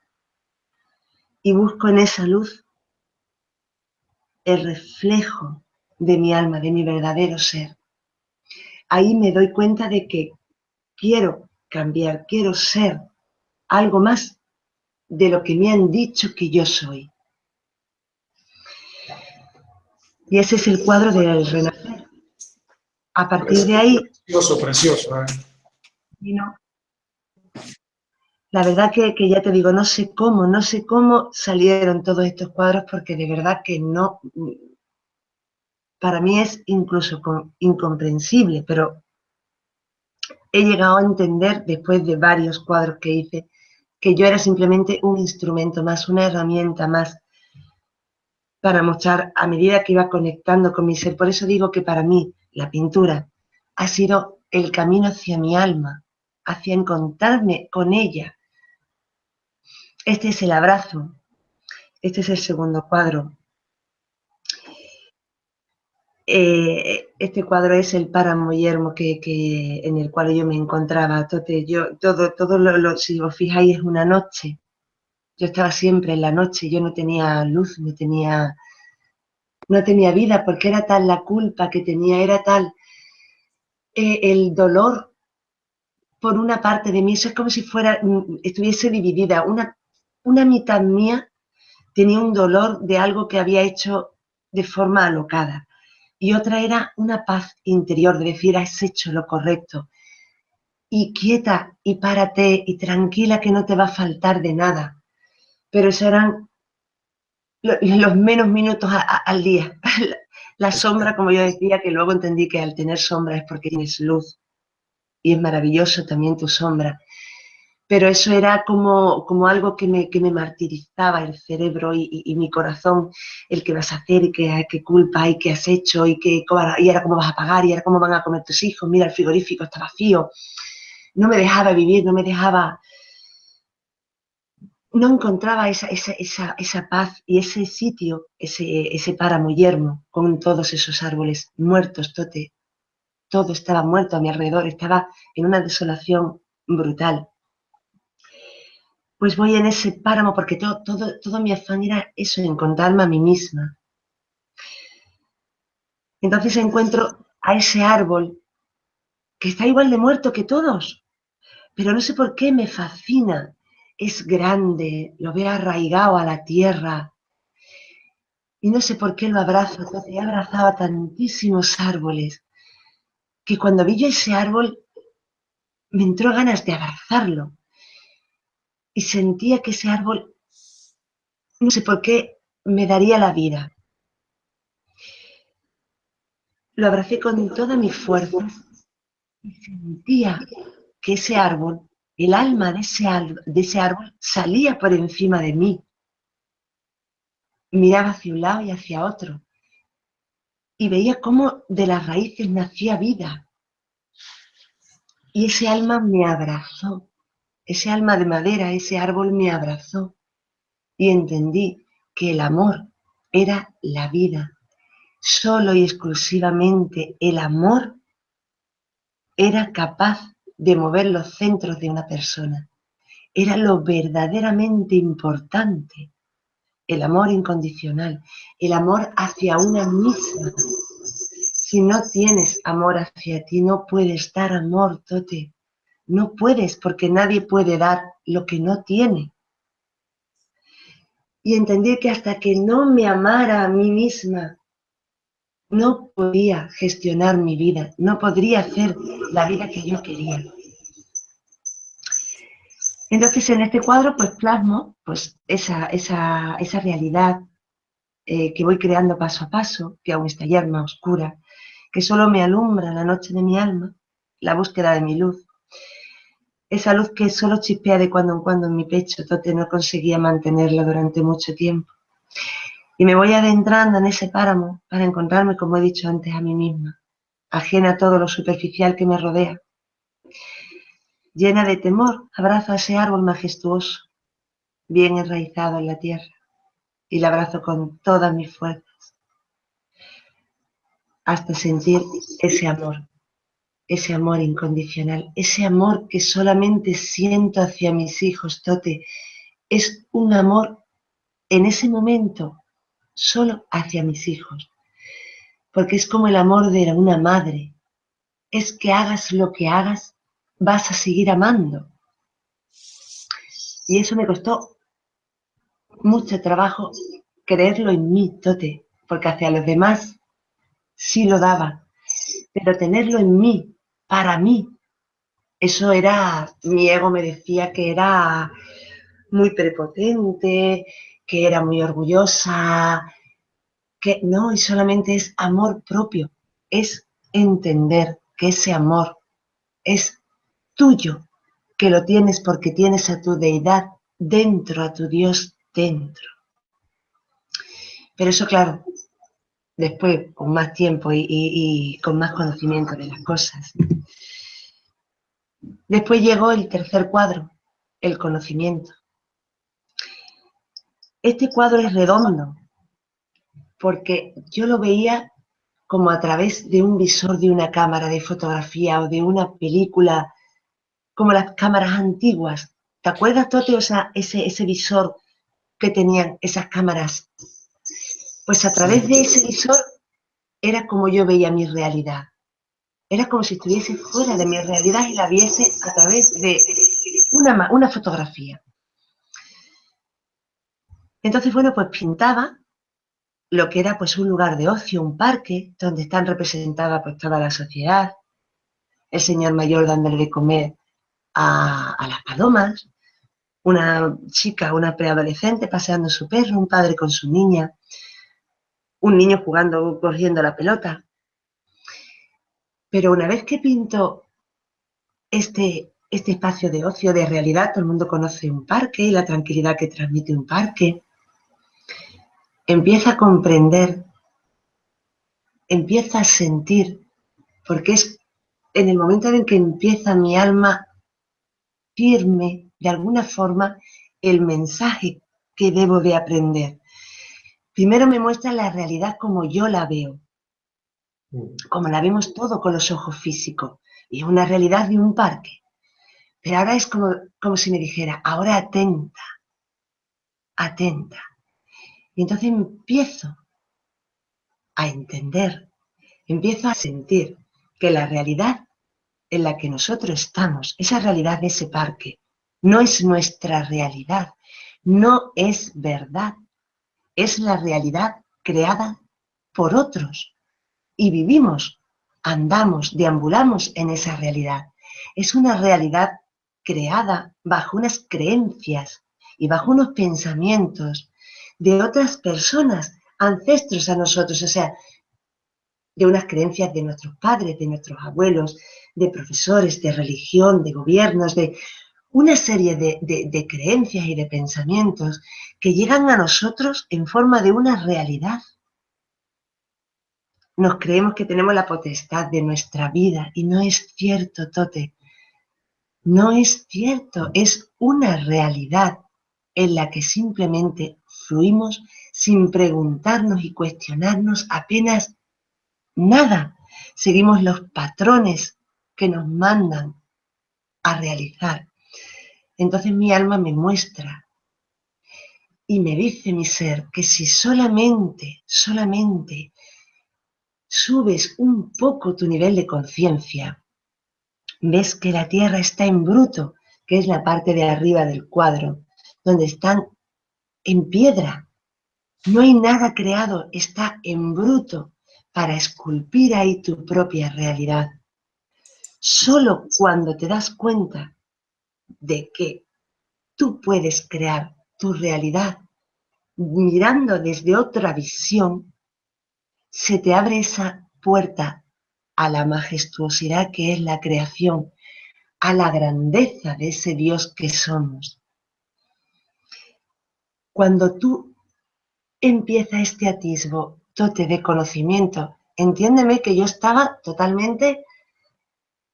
y busco en esa luz el reflejo de mi alma, de mi verdadero ser. Ahí me doy cuenta de que quiero cambiar, quiero ser algo más de lo que me han dicho que yo soy. Y ese es el cuadro del renacer. A partir de ahí... Precioso, precioso. No, la verdad que ya te digo, no sé cómo salieron todos estos cuadros, porque de verdad que no, para mí es incluso incomprensible, pero he llegado a entender, después de varios cuadros que hice, que yo era simplemente un instrumento más, una herramienta más para mostrar a medida que iba conectando con mi ser. Por eso digo que para mí la pintura ha sido el camino hacia mi alma, hacia encontrarme con ella. Este es el abrazo. Este es el segundo cuadro. Este cuadro es el páramo yermo en el cual yo me encontraba. Entonces, si os fijáis, es una noche. Yo estaba siempre en la noche, yo no tenía luz, no tenía vida, porque era tal la culpa que tenía, era tal el dolor por una parte de mí. Eso es como si estuviese dividida. Una mitad mía tenía un dolor de algo que había hecho de forma alocada. Y otra era una paz interior, de decir, has hecho lo correcto. Y quieta, y párate, y tranquila, que no te va a faltar de nada. Pero eso eran los menos minutos al día. La sombra, como yo decía, que luego entendí que al tener sombra es porque tienes luz. Y es maravilloso también tu sombra. Pero eso era como algo que me martirizaba el cerebro y mi corazón, el que vas a hacer y qué culpa y qué has hecho y ahora cómo vas a pagar y ahora cómo van a comer tus hijos, mira el frigorífico está vacío. No me dejaba vivir, no encontraba esa paz y ese sitio, ese páramo yermo con todos esos árboles muertos, todo estaba muerto a mi alrededor, estaba en una desolación brutal. Pues voy en ese páramo porque todo mi afán era eso, encontrarme a mí misma. Entonces encuentro a ese árbol que está igual de muerto que todos, pero no sé por qué me fascina. Es grande, lo veo arraigado a la tierra y no sé por qué lo abrazo. Entonces, he abrazado a tantísimos árboles que cuando vi yo ese árbol me entró ganas de abrazarlo y sentía que ese árbol, no sé por qué, me daría la vida. Lo abracé con todas mis fuerzas y sentía que ese árbol, el alma de ese árbol salía por encima de mí. Miraba hacia un lado y hacia otro y veía cómo de las raíces nacía vida. Y ese alma me abrazó, ese alma de madera, ese árbol me abrazó y entendí que el amor era la vida. Solo y exclusivamente el amor era capaz de mover los centros de una persona. Era lo verdaderamente importante, el amor incondicional, el amor hacia una misma. Si no tienes amor hacia ti, no puedes dar amor, Tote. No puedes, porque nadie puede dar lo que no tiene. Y entendí que hasta que no me amara a mí misma, no podía gestionar mi vida, no podría hacer la vida que yo quería. Entonces, en este cuadro, pues plasmo pues, esa realidad que voy creando paso a paso, que aún está ya más oscura, que solo me alumbra la noche de mi alma, la búsqueda de mi luz. Esa luz que solo chispea de cuando en cuando en mi pecho, Tote, no conseguía mantenerla durante mucho tiempo. Y me voy adentrando en ese páramo para encontrarme, como he dicho antes, a mí misma, ajena a todo lo superficial que me rodea. Llena de temor, abrazo a ese árbol majestuoso, bien enraizado en la tierra, y la abrazo con todas mis fuerzas, hasta sentir ese amor incondicional, ese amor que solamente siento hacia mis hijos, Tote. Es un amor en ese momento solo hacia mis hijos, porque es como el amor de una madre. Es que hagas lo que hagas, vas a seguir amando. Y eso me costó mucho trabajo creerlo en mí, Tote, porque hacia los demás sí lo daba, pero tenerlo en mí, para mí, eso era, mi ego me decía que era muy prepotente, que era muy orgullosa, que no, y solamente es amor propio, es entender que ese amor es tuyo, que lo tienes porque tienes a tu deidad dentro, a tu Dios dentro. Pero eso, claro, después, con más tiempo y con más conocimiento de las cosas. Después llegó el tercer cuadro, el conocimiento. Este cuadro es redondo, porque yo lo veía como a través de un visor de una cámara de fotografía o de una película, como las cámaras antiguas. ¿Te acuerdas, Tote? O sea, ese visor que tenían esas cámaras. Pues a través de ese visor era como yo veía mi realidad. Era como si estuviese fuera de mi realidad y la viese a través de una fotografía. Entonces, bueno, pues pintaba lo que era pues un lugar de ocio, un parque, donde están representadas pues toda la sociedad, el señor mayor dándole de comer a las palomas, una chica, una preadolescente paseando su perro, un padre con su niña, un niño jugando, corriendo la pelota. Pero una vez que pinto este espacio de ocio, de realidad, todo el mundo conoce un parque y la tranquilidad que transmite un parque, empieza a comprender, empieza a sentir, porque es en el momento en que empieza mi alma firme, de alguna forma, el mensaje que debo de aprender. Primero me muestra la realidad como yo la veo, como la vemos todo con los ojos físicos, y es una realidad de un parque. Pero ahora es como si me dijera, ahora atenta, atenta. Y entonces empiezo a entender empiezo a sentir que la realidad en la que nosotros estamos, esa realidad de ese parque, no es nuestra realidad, no es verdad, es la realidad creada por otros y vivimos, andamos, deambulamos en esa realidad. Es una realidad creada bajo unas creencias y bajo unos pensamientos de otras personas, ancestros a nosotros, o sea, de unas creencias de nuestros padres, de nuestros abuelos, de profesores, de religión, de gobiernos, de una serie de creencias y de pensamientos que llegan a nosotros en forma de una realidad. Nos creemos que tenemos la potestad de nuestra vida y no es cierto, Tote. No es cierto, es una realidad en la que simplemente fluimos sin preguntarnos y cuestionarnos apenas nada. Seguimos los patrones que nos mandan a realizar. Entonces mi alma me muestra y me dice mi ser que si solamente subes un poco tu nivel de conciencia, ves que la tierra está en bruto, que es la parte de arriba del cuadro, donde están en piedra. No hay nada creado, está en bruto para esculpir ahí tu propia realidad. Solo cuando te das cuenta de que tú puedes crear tu realidad mirando desde otra visión, se te abre esa puerta a la majestuosidad que es la creación, a la grandeza de ese Dios que somos. Cuando tú empiezas este atisbo, Tote, de conocimiento, entiéndeme que yo estaba totalmente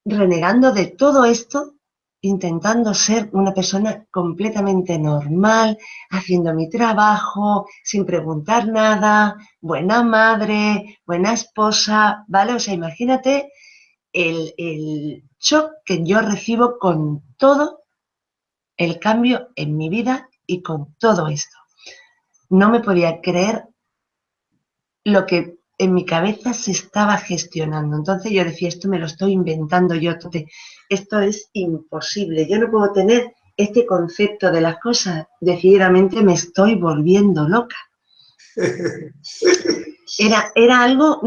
renegando de todo esto, intentando ser una persona completamente normal, haciendo mi trabajo, sin preguntar nada, buena madre, buena esposa, ¿vale? O sea, imagínate el shock que yo recibo con todo el cambio en mi vida y con todo esto. No me podía creer lo que en mi cabeza se estaba gestionando. Entonces yo decía, esto me lo estoy inventando yo, esto es imposible, yo no puedo tener este concepto de las cosas, decididamente me estoy volviendo loca. Era algo,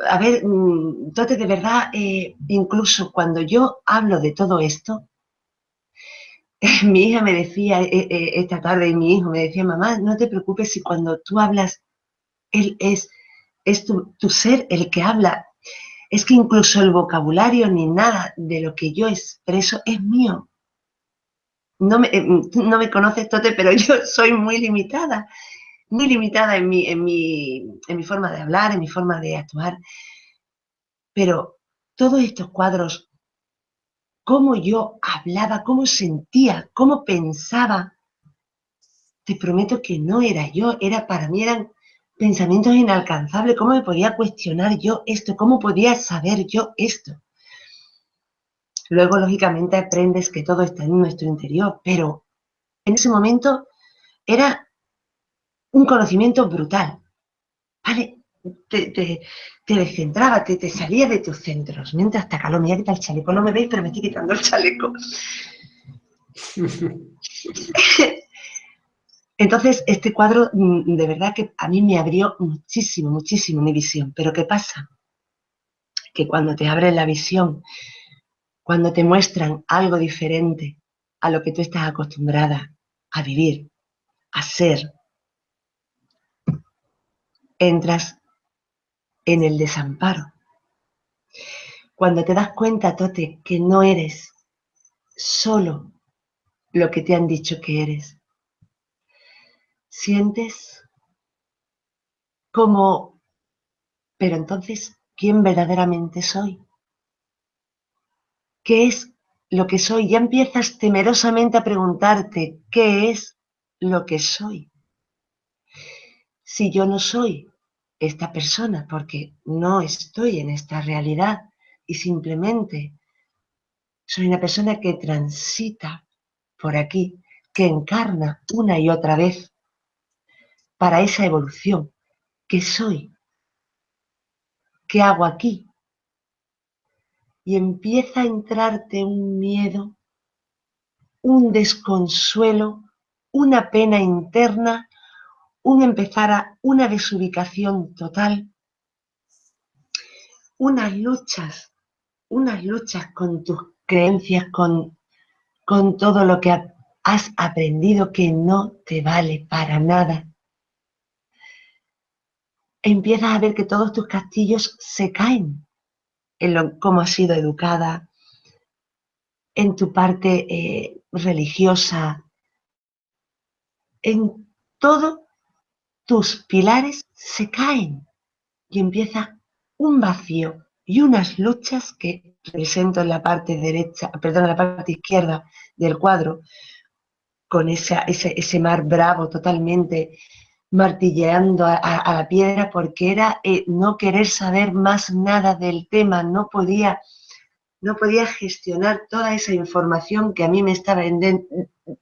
a ver, Tote, de verdad, incluso cuando yo hablo de todo esto, mi hija me decía esta tarde, y mi hijo me decía, mamá, no te preocupes si cuando tú hablas, él es tu ser el que habla. Es que incluso el vocabulario ni nada de lo que yo expreso es mío. No me conoces, Tote, pero yo soy muy limitada en mi forma de hablar, en mi forma de actuar. Pero todos estos cuadros, cómo yo hablaba, cómo sentía, cómo pensaba, te prometo que no era yo, para mí eran pensamientos inalcanzables. ¿Cómo me podía cuestionar yo esto? ¿Cómo podía saber yo esto? Luego, lógicamente, aprendes que todo está en nuestro interior, pero en ese momento era un conocimiento brutal, ¿vale? Te descentraba, te salía de tus centros. Mientras hasta calor, me voy a quitar el chaleco. No me veis, pero me estoy quitando el chaleco. Entonces, este cuadro, de verdad que a mí me abrió muchísimo, muchísimo mi visión. Pero ¿qué pasa? Que cuando te abren la visión, cuando te muestran algo diferente a lo que tú estás acostumbrada a vivir, a ser, entras en el desamparo. Cuando te das cuenta, Tote, que no eres solo lo que te han dicho que eres, sientes como, pero entonces, ¿quién verdaderamente soy? ¿Qué es lo que soy? Ya empiezas temerosamente a preguntarte, ¿qué es lo que soy? Si yo no soy esta persona, porque no estoy en esta realidad y simplemente soy una persona que transita por aquí, que encarna una y otra vez para esa evolución, que soy. ¿qué hago aquí? Y empieza a entrarte un miedo, un desconsuelo, una pena interna, una desubicación total, unas luchas con tus creencias, con todo lo que has aprendido que no te vale para nada. Empiezas a ver que todos tus castillos se caen en cómo has sido educada, en tu parte religiosa, en todos tus pilares se caen y empieza un vacío y unas luchas que presento en la parte derecha, perdón, en la parte izquierda del cuadro, con ese mar bravo totalmente martilleando a la piedra, porque era no querer saber más nada del tema, no podía gestionar toda esa información que a mí me estaba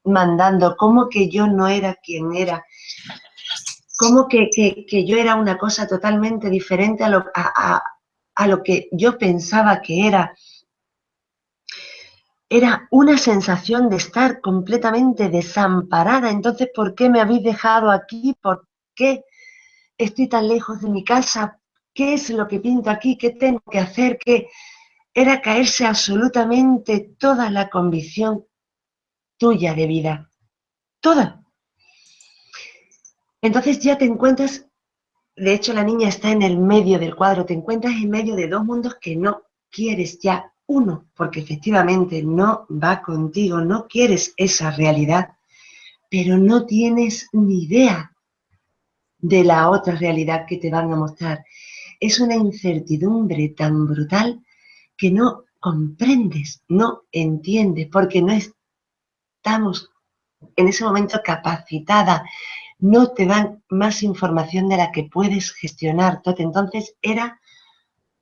mandando, como que yo no era quien era, como que yo era una cosa totalmente diferente a lo que yo pensaba que era. Era una sensación de estar completamente desamparada. Entonces, ¿por qué me habéis dejado aquí? ¿Por qué estoy tan lejos de mi casa? ¿Qué es lo que pinto aquí? ¿Qué tengo que hacer? ¿Qué? Era caerse absolutamente toda la convicción tuya de vida. Toda. Entonces ya te encuentras, de hecho la niña está en el medio del cuadro, te encuentras en medio de dos mundos que no quieres ya. Uno, porque efectivamente no va contigo, no quieres esa realidad, pero no tienes ni idea de la otra realidad que te van a mostrar. Es una incertidumbre tan brutal que no comprendes, no entiendes, porque no estamos en ese momento capacitada, no te dan más información de la que puedes gestionar. Entonces era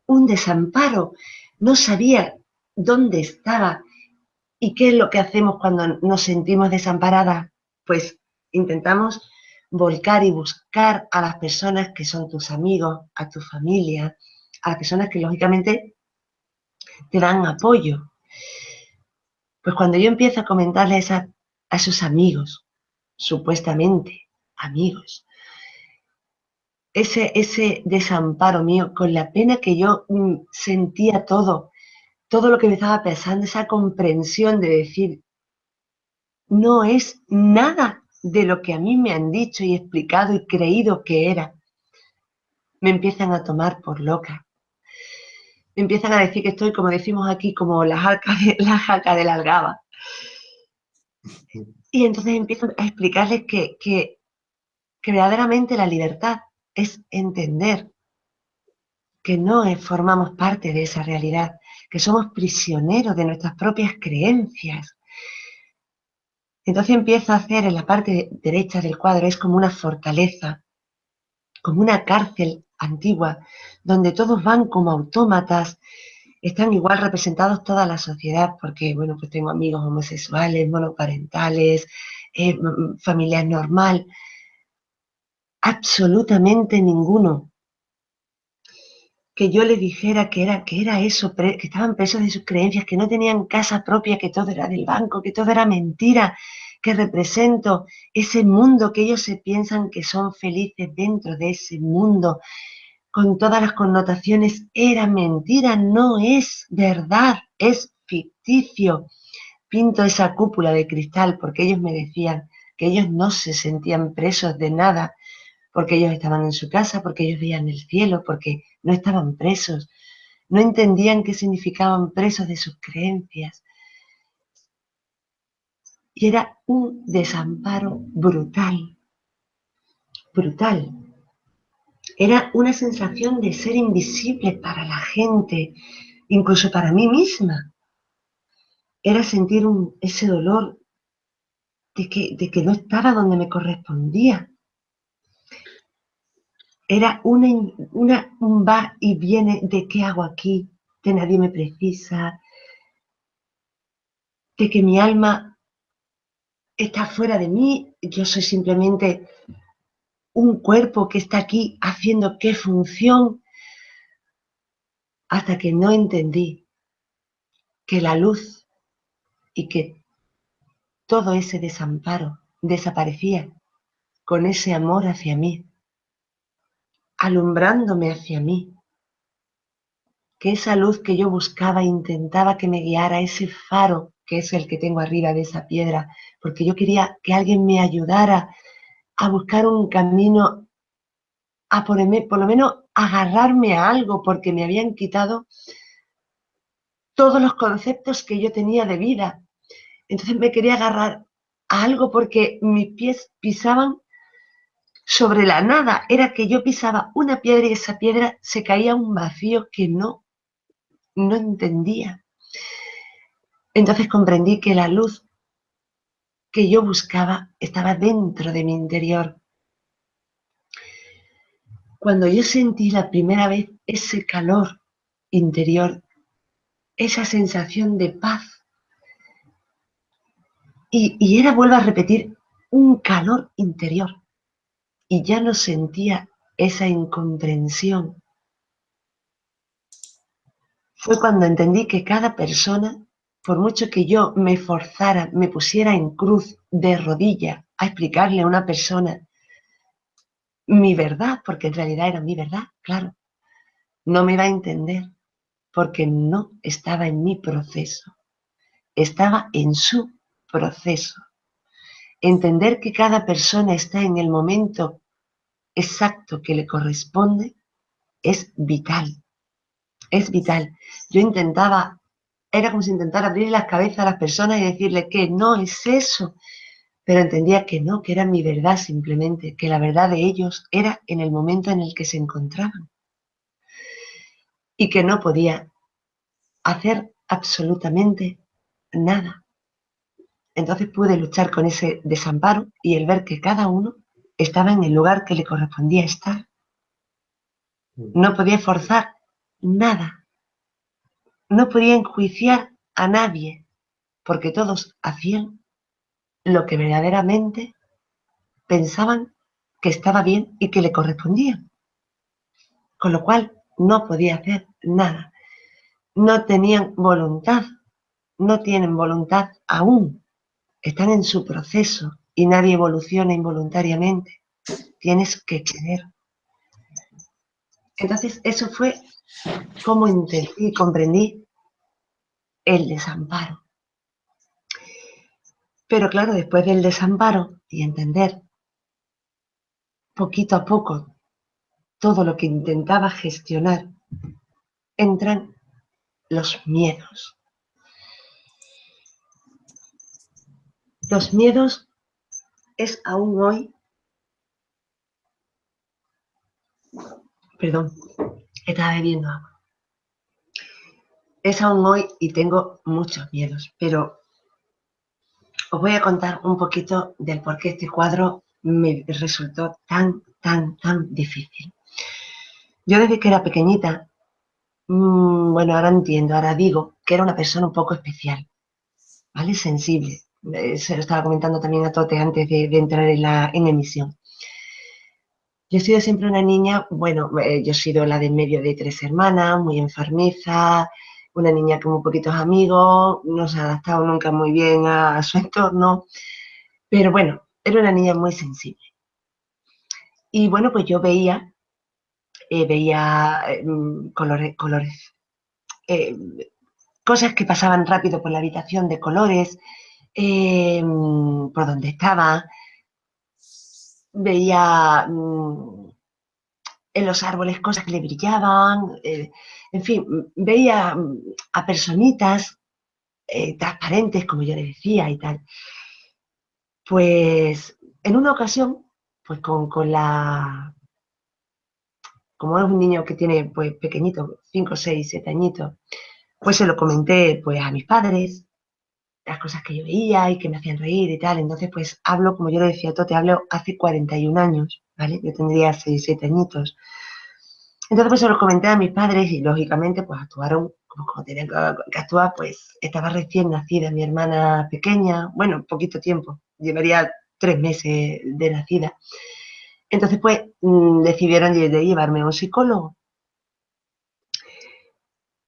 un desamparo, no sabía dónde estaba. ¿Y qué es lo que hacemos cuando nos sentimos desamparadas? Pues intentamos volcar y buscar a las personas que son tus amigos, a tu familia, a las personas que lógicamente te dan apoyo. Pues cuando yo empiezo a comentarles a esos amigos, supuestamente amigos, ese desamparo mío, con la pena que yo sentía todo lo que me estaba pensando, esa comprensión de decir, no es nada de lo que a mí me han dicho y explicado y creído que era. Me empiezan a tomar por loca. Me empiezan a decir que estoy, como decimos aquí, como la jaca de la algaba. Y entonces empiezo a explicarles que verdaderamente la libertad es entender que no formamos parte de esa realidad, que somos prisioneros de nuestras propias creencias. Entonces empiezo a hacer en la parte derecha del cuadro, es como una fortaleza, como una cárcel antigua, donde todos van como autómatas, están igual representados toda la sociedad, porque, bueno, pues tengo amigos homosexuales, monoparentales, familia normal, absolutamente ninguno que yo les dijera que era eso, que estaban presos de sus creencias, que no tenían casa propia, que todo era del banco, que todo era mentira, que represento ese mundo que ellos se piensan que son felices dentro de ese mundo, con todas las connotaciones, era mentira, no es verdad, es ficticio. Pinto esa cúpula de cristal porque ellos me decían que ellos no se sentían presos de nada, porque ellos estaban en su casa, porque ellos veían el cielo, porque no estaban presos, no entendían qué significaban presos de sus creencias. Y era un desamparo brutal, brutal. Era una sensación de ser invisible para la gente, incluso para mí misma. Era sentir ese dolor de que no estaba donde me correspondía. Era un va y viene de qué hago aquí, de nadie me precisa, de que mi alma está fuera de mí, yo soy simplemente un cuerpo que está aquí haciendo qué función. hasta que no entendí que la luz y que todo ese desamparo desaparecía con ese amor hacia mí, alumbrándome hacia mí, que esa luz que yo buscaba intentaba que me guiara, ese faro que es el que tengo arriba de esa piedra, porque yo quería que alguien me ayudara a buscar un camino, a por lo menos agarrarme a algo, porque me habían quitado todos los conceptos que yo tenía de vida. Entonces me quería agarrar a algo porque mis pies pisaban sobre la nada. Era que yo pisaba una piedra y esa piedra se caía a un vacío que no entendía. Entonces comprendí que la luz que yo buscaba estaba dentro de mi interior. Cuando yo sentí la primera vez ese calor interior, esa sensación de paz, y era, vuelvo a repetir, un calor interior, y ya no sentía esa incomprensión. Fue cuando entendí que cada persona, por mucho que yo me forzara, me pusiera en cruz de rodilla a explicarle a una persona mi verdad, porque en realidad era mi verdad, claro, no me iba a entender, porque no estaba en mi proceso, estaba en su proceso. Entender que cada persona está en el momento exacto que le corresponde es vital, es vital. Yo intentaba, era como si intentara abrir la cabeza a las personas y decirle que no es eso, pero entendía que no, que era mi verdad simplemente, que la verdad de ellos era en el momento en el que se encontraban y que no podía hacer absolutamente nada. Entonces pude luchar con ese desamparo y el ver que cada uno estaba en el lugar que le correspondía estar. No podía forzar nada, no podía enjuiciar a nadie, porque todos hacían lo que verdaderamente pensaban que estaba bien y que le correspondía. Con lo cual no podía hacer nada. No tenían voluntad, no tienen voluntad aún, están en su proceso y nadie evoluciona involuntariamente. Tienes que querer. Entonces, eso fue como entendí y comprendí el desamparo. Pero claro, después del desamparo y entender poquito a poco todo lo que intentaba gestionar, entran los miedos. Los miedos es aún hoy, perdón, estaba bebiendo agua. Es aún hoy y tengo muchos miedos, pero os voy a contar un poquito del por qué este cuadro me resultó tan difícil. Yo desde que era pequeñita, bueno, ahora entiendo, ahora digo que era una persona un poco especial, ¿vale? Sensible. Se lo estaba comentando también a Tote antes de entrar en emisión. Yo he sido siempre una niña, bueno, yo he sido la de en medio de 3 hermanas, muy enfermiza, una niña con muy poquitos amigos, no se ha adaptado nunca muy bien a su entorno, pero bueno, era una niña muy sensible. Y bueno, pues yo veía colores, eh, cosas que pasaban rápido por la habitación de colores, por donde estaba, veía en los árboles cosas que le brillaban, en fin, veía a personitas transparentes, como yo le decía y tal. Pues en una ocasión, pues como es un niño que tiene pues pequeñito, 5, 6, 7 añitos, pues se lo comenté pues a mis padres, las cosas que yo veía y que me hacían reír y tal. Entonces pues hablo, como yo le decía a Tote, hablo hace 41 años, ¿vale? Yo tendría 6, 7 añitos. Entonces pues se lo comenté a mis padres y lógicamente pues actuaron como tenían que actuar. Pues estaba recién nacida mi hermana pequeña, bueno, poquito tiempo, llevaría 3 meses de nacida. Entonces pues decidieron de llevarme a un psicólogo.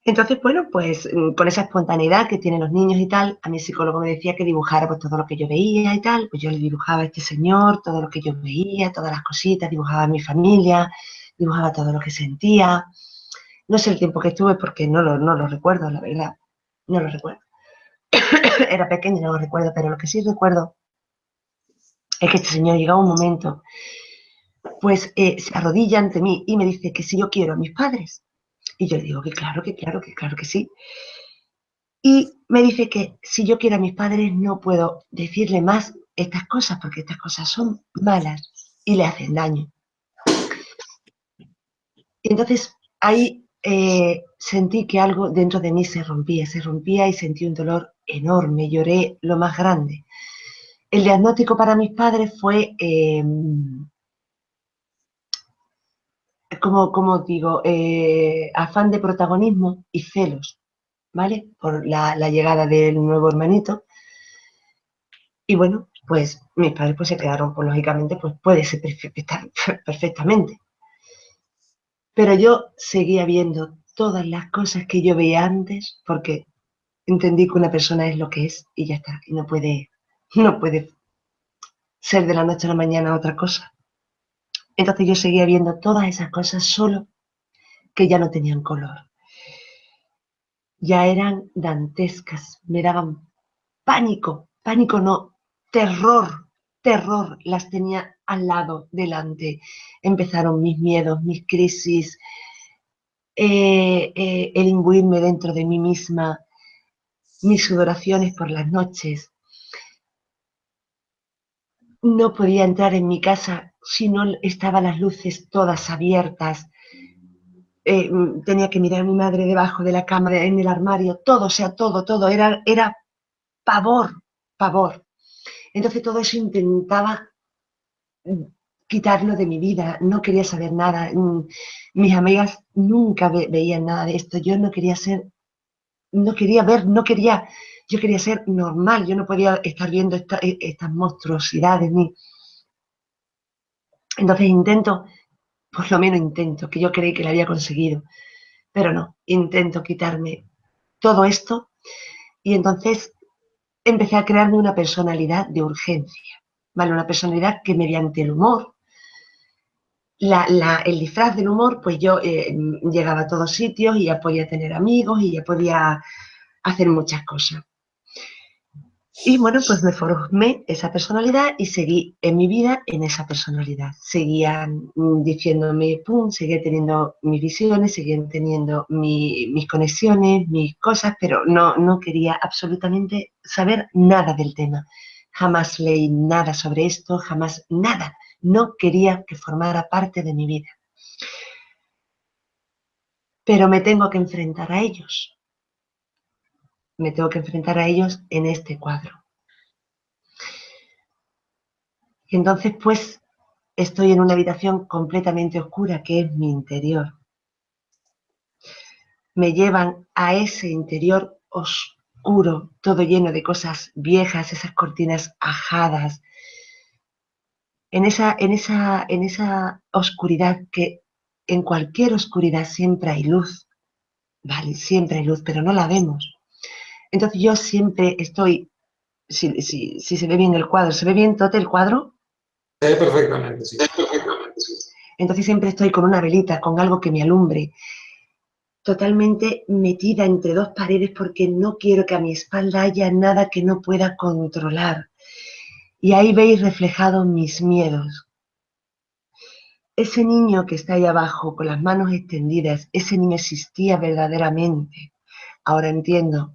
Entonces, bueno, pues con esa espontaneidad que tienen los niños y tal, a mi psicólogo me decía que dibujara pues todo lo que yo veía y tal, pues yo le dibujaba a este señor, todo lo que yo veía, todas las cositas, dibujaba a mi familia, dibujaba todo lo que sentía. No sé el tiempo que estuve porque no lo recuerdo, la verdad, no lo recuerdo. Era pequeña, no lo recuerdo, pero lo que sí recuerdo es que este señor llegaba un momento, pues se arrodilla ante mí y me dice que si yo quiero a mis padres. Y yo le digo que claro, que claro, que claro que sí. Y me dice que si yo quiero a mis padres no puedo decirle más estas cosas porque estas cosas son malas y le hacen daño. Y entonces ahí sentí que algo dentro de mí se rompía y sentí un dolor enorme, lloré lo más grande. El diagnóstico para mis padres fue, como digo, afán de protagonismo y celos, ¿vale? Por la llegada del nuevo hermanito. Y bueno, pues mis padres pues se quedaron, pues lógicamente, pues puede ser perfectamente. Pero yo seguía viendo todas las cosas que yo veía antes porque entendí que una persona es lo que es y ya está. Y no puede ser de la noche a la mañana otra cosa. Entonces yo seguía viendo todas esas cosas solo que ya no tenían color. Ya eran dantescas, me daban pánico no, terror, terror, las tenía al lado, delante. Empezaron mis miedos, mis crisis, el imbuirme dentro de mí misma, mis sudoraciones por las noches. No podía entrar en mi casa si no estaban las luces todas abiertas. Tenía que mirar a mi madre debajo de la cama, en el armario, todo, o sea, todo, era pavor, pavor. Entonces todo eso intentaba quitarlo de mi vida, no quería saber nada. Mis amigas nunca veían nada de esto, yo no quería ser, no quería ver, no quería, yo quería ser normal, yo no podía estar viendo estas monstruosidades. Entonces intento, por lo menos intento, que yo creí que lo había conseguido, pero no, intento quitarme todo esto y entonces empecé a crearme una personalidad de urgencia, ¿vale? Una personalidad que mediante el humor, el disfraz del humor, pues yo llegaba a todos sitios y ya podía tener amigos y ya podía hacer muchas cosas. Y bueno, pues me formé esa personalidad y seguí en mi vida en esa personalidad. Seguían diciéndome, pum, seguía teniendo mis visiones, seguían teniendo mis conexiones, mis cosas, pero no quería absolutamente saber nada del tema. Jamás leí nada sobre esto, jamás nada. No quería que formara parte de mi vida. Pero me tengo que enfrentar a ellos. Me tengo que enfrentar a ellos en este cuadro. Y entonces, pues, estoy en una habitación completamente oscura, que es mi interior. Me llevan a ese interior oscuro, todo lleno de cosas viejas, esas cortinas ajadas, en esa oscuridad que en cualquier oscuridad siempre hay luz, ¿vale? Siempre hay luz, pero no la vemos. Entonces yo siempre estoy, si se ve bien el cuadro, ¿se ve bien todo el cuadro? Se ve perfectamente, sí. Entonces siempre estoy con una velita, con algo que me alumbre, totalmente metida entre dos paredes porque no quiero que a mi espalda haya nada que no pueda controlar. Y ahí veis reflejados mis miedos. Ese niño que está ahí abajo con las manos extendidas, ese niño existía verdaderamente. Ahora entiendo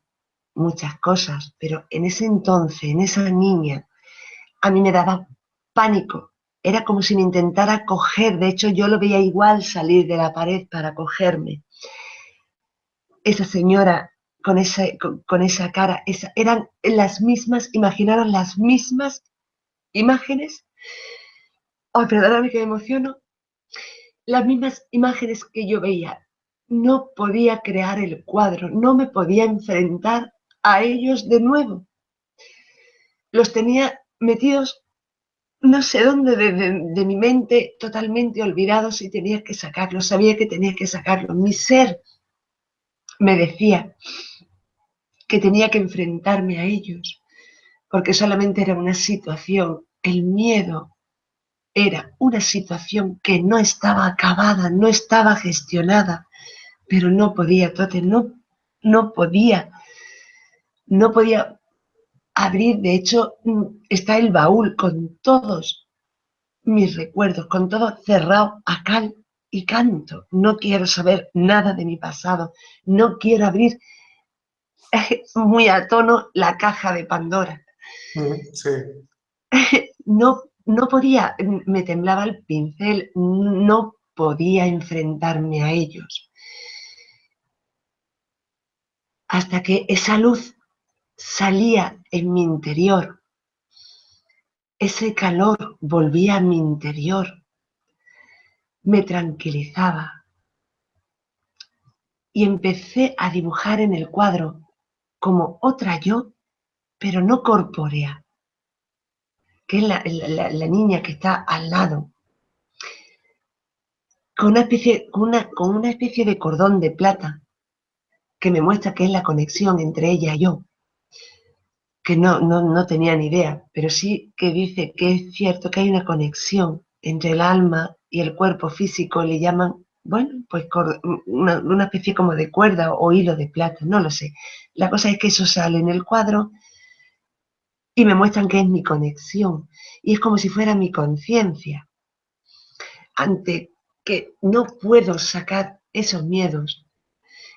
muchas cosas, pero en ese entonces, en esa niña, a mí me daba pánico. Era como si me intentara coger. De hecho, yo lo veía igual salir de la pared para cogerme. Esa señora con esa cara, eran las mismas, imaginaron las mismas imágenes. Ay, perdóname que me emociono. Las mismas imágenes que yo veía. No podía crear el cuadro, no me podía enfrentar a ellos de nuevo. Los tenía metidos no sé dónde de mi mente, totalmente olvidados y tenía que sacarlos, sabía que tenía que sacarlos. me decía que tenía que enfrentarme a ellos, porque solamente era una situación, el miedo era una situación que no estaba acabada, no estaba gestionada, pero no podía, Tote, no podía abrir. De hecho, está el baúl con todos mis recuerdos, con todo cerrado a cal y canto. No quiero saber nada de mi pasado, no quiero abrir muy a tono la caja de Pandora. Sí. No podía, me temblaba el pincel, no podía enfrentarme a ellos. Hasta que esa luz salía en mi interior, ese calor volvía a mi interior, me tranquilizaba y empecé a dibujar en el cuadro como otra yo, pero no corpórea, que es la niña que está al lado, con una especie de cordón de plata que me muestra que es la conexión entre ella y yo, que no tenía ni idea, pero sí que dice que es cierto que hay una conexión entre el alma y el cuerpo físico, le llaman, bueno, pues una especie como de cuerda o hilo de plata, no lo sé. La cosa es que eso sale en el cuadro y me muestran que es mi conexión, y es como si fuera mi conciencia, ante que no puedo sacar esos miedos,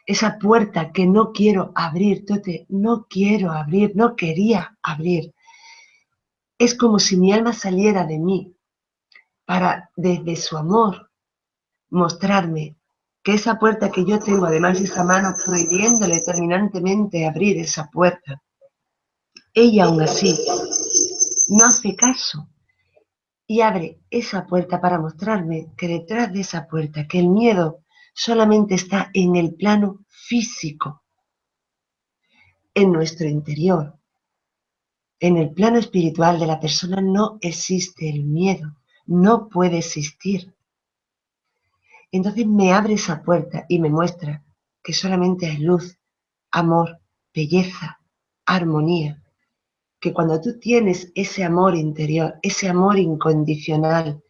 esa puerta que no quiero abrir, Tote, no quiero abrir, no quería abrir. Es como si mi alma saliera de mí para, desde su amor, mostrarme que esa puerta que yo tengo, además esa mano prohibiéndole terminantemente abrir esa puerta, ella aún así no hace caso y abre esa puerta para mostrarme que detrás de esa puerta, que el miedo solamente está en el plano físico, en nuestro interior. En el plano espiritual de la persona no existe el miedo, no puede existir. Entonces me abre esa puerta y me muestra que solamente hay luz, amor, belleza, armonía. Que cuando tú tienes ese amor interior, ese amor incondicional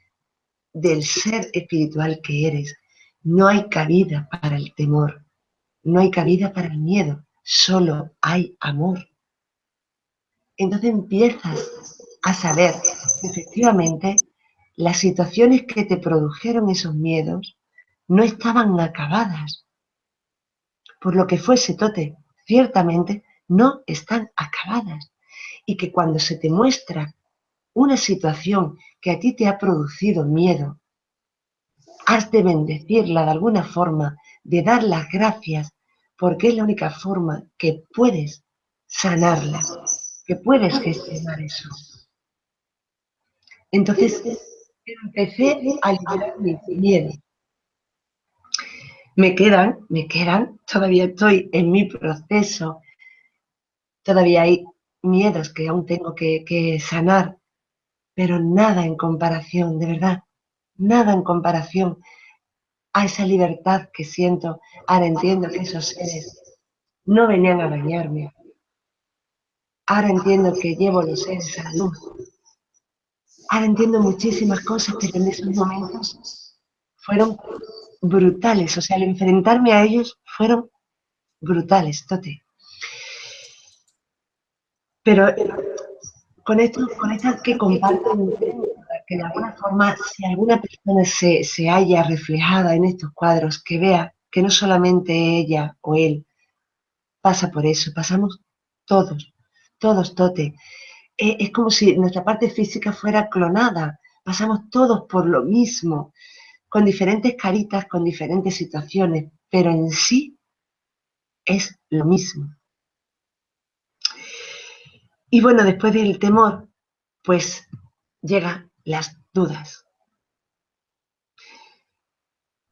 del ser espiritual que eres, no hay cabida para el temor, no hay cabida para el miedo, solo hay amor. Entonces empiezas a saber que efectivamente las situaciones que te produjeron esos miedos no estaban acabadas. Por lo que fuese, Tote, ciertamente no están acabadas. Y que cuando se te muestra una situación que a ti te ha producido miedo, has de bendecirla de alguna forma, de dar las gracias, porque es la única forma que puedes sanarla, que puedes gestionar eso. Entonces empecé a liberar mis miedos. Me quedan, todavía estoy en mi proceso, todavía hay miedos que aún tengo que sanar, pero nada en comparación, de verdad, nada en comparación a esa libertad que siento. Ahora entiendo que esos seres no venían a dañarme. Ahora entiendo que llevo los seres a la luz. Ahora entiendo muchísimas cosas, pero en esos momentos fueron brutales. O sea, al enfrentarme a ellos fueron brutales, Tote. Pero con esto que comparto, que de alguna forma, si alguna persona se haya reflejada en estos cuadros, que vea que no solamente ella o él pasa por eso, pasamos todos, Tote. Es como si nuestra parte física fuera clonada, pasamos todos por lo mismo, con diferentes caritas, con diferentes situaciones, pero en sí es lo mismo. Y bueno, después del temor, pues llegan las dudas.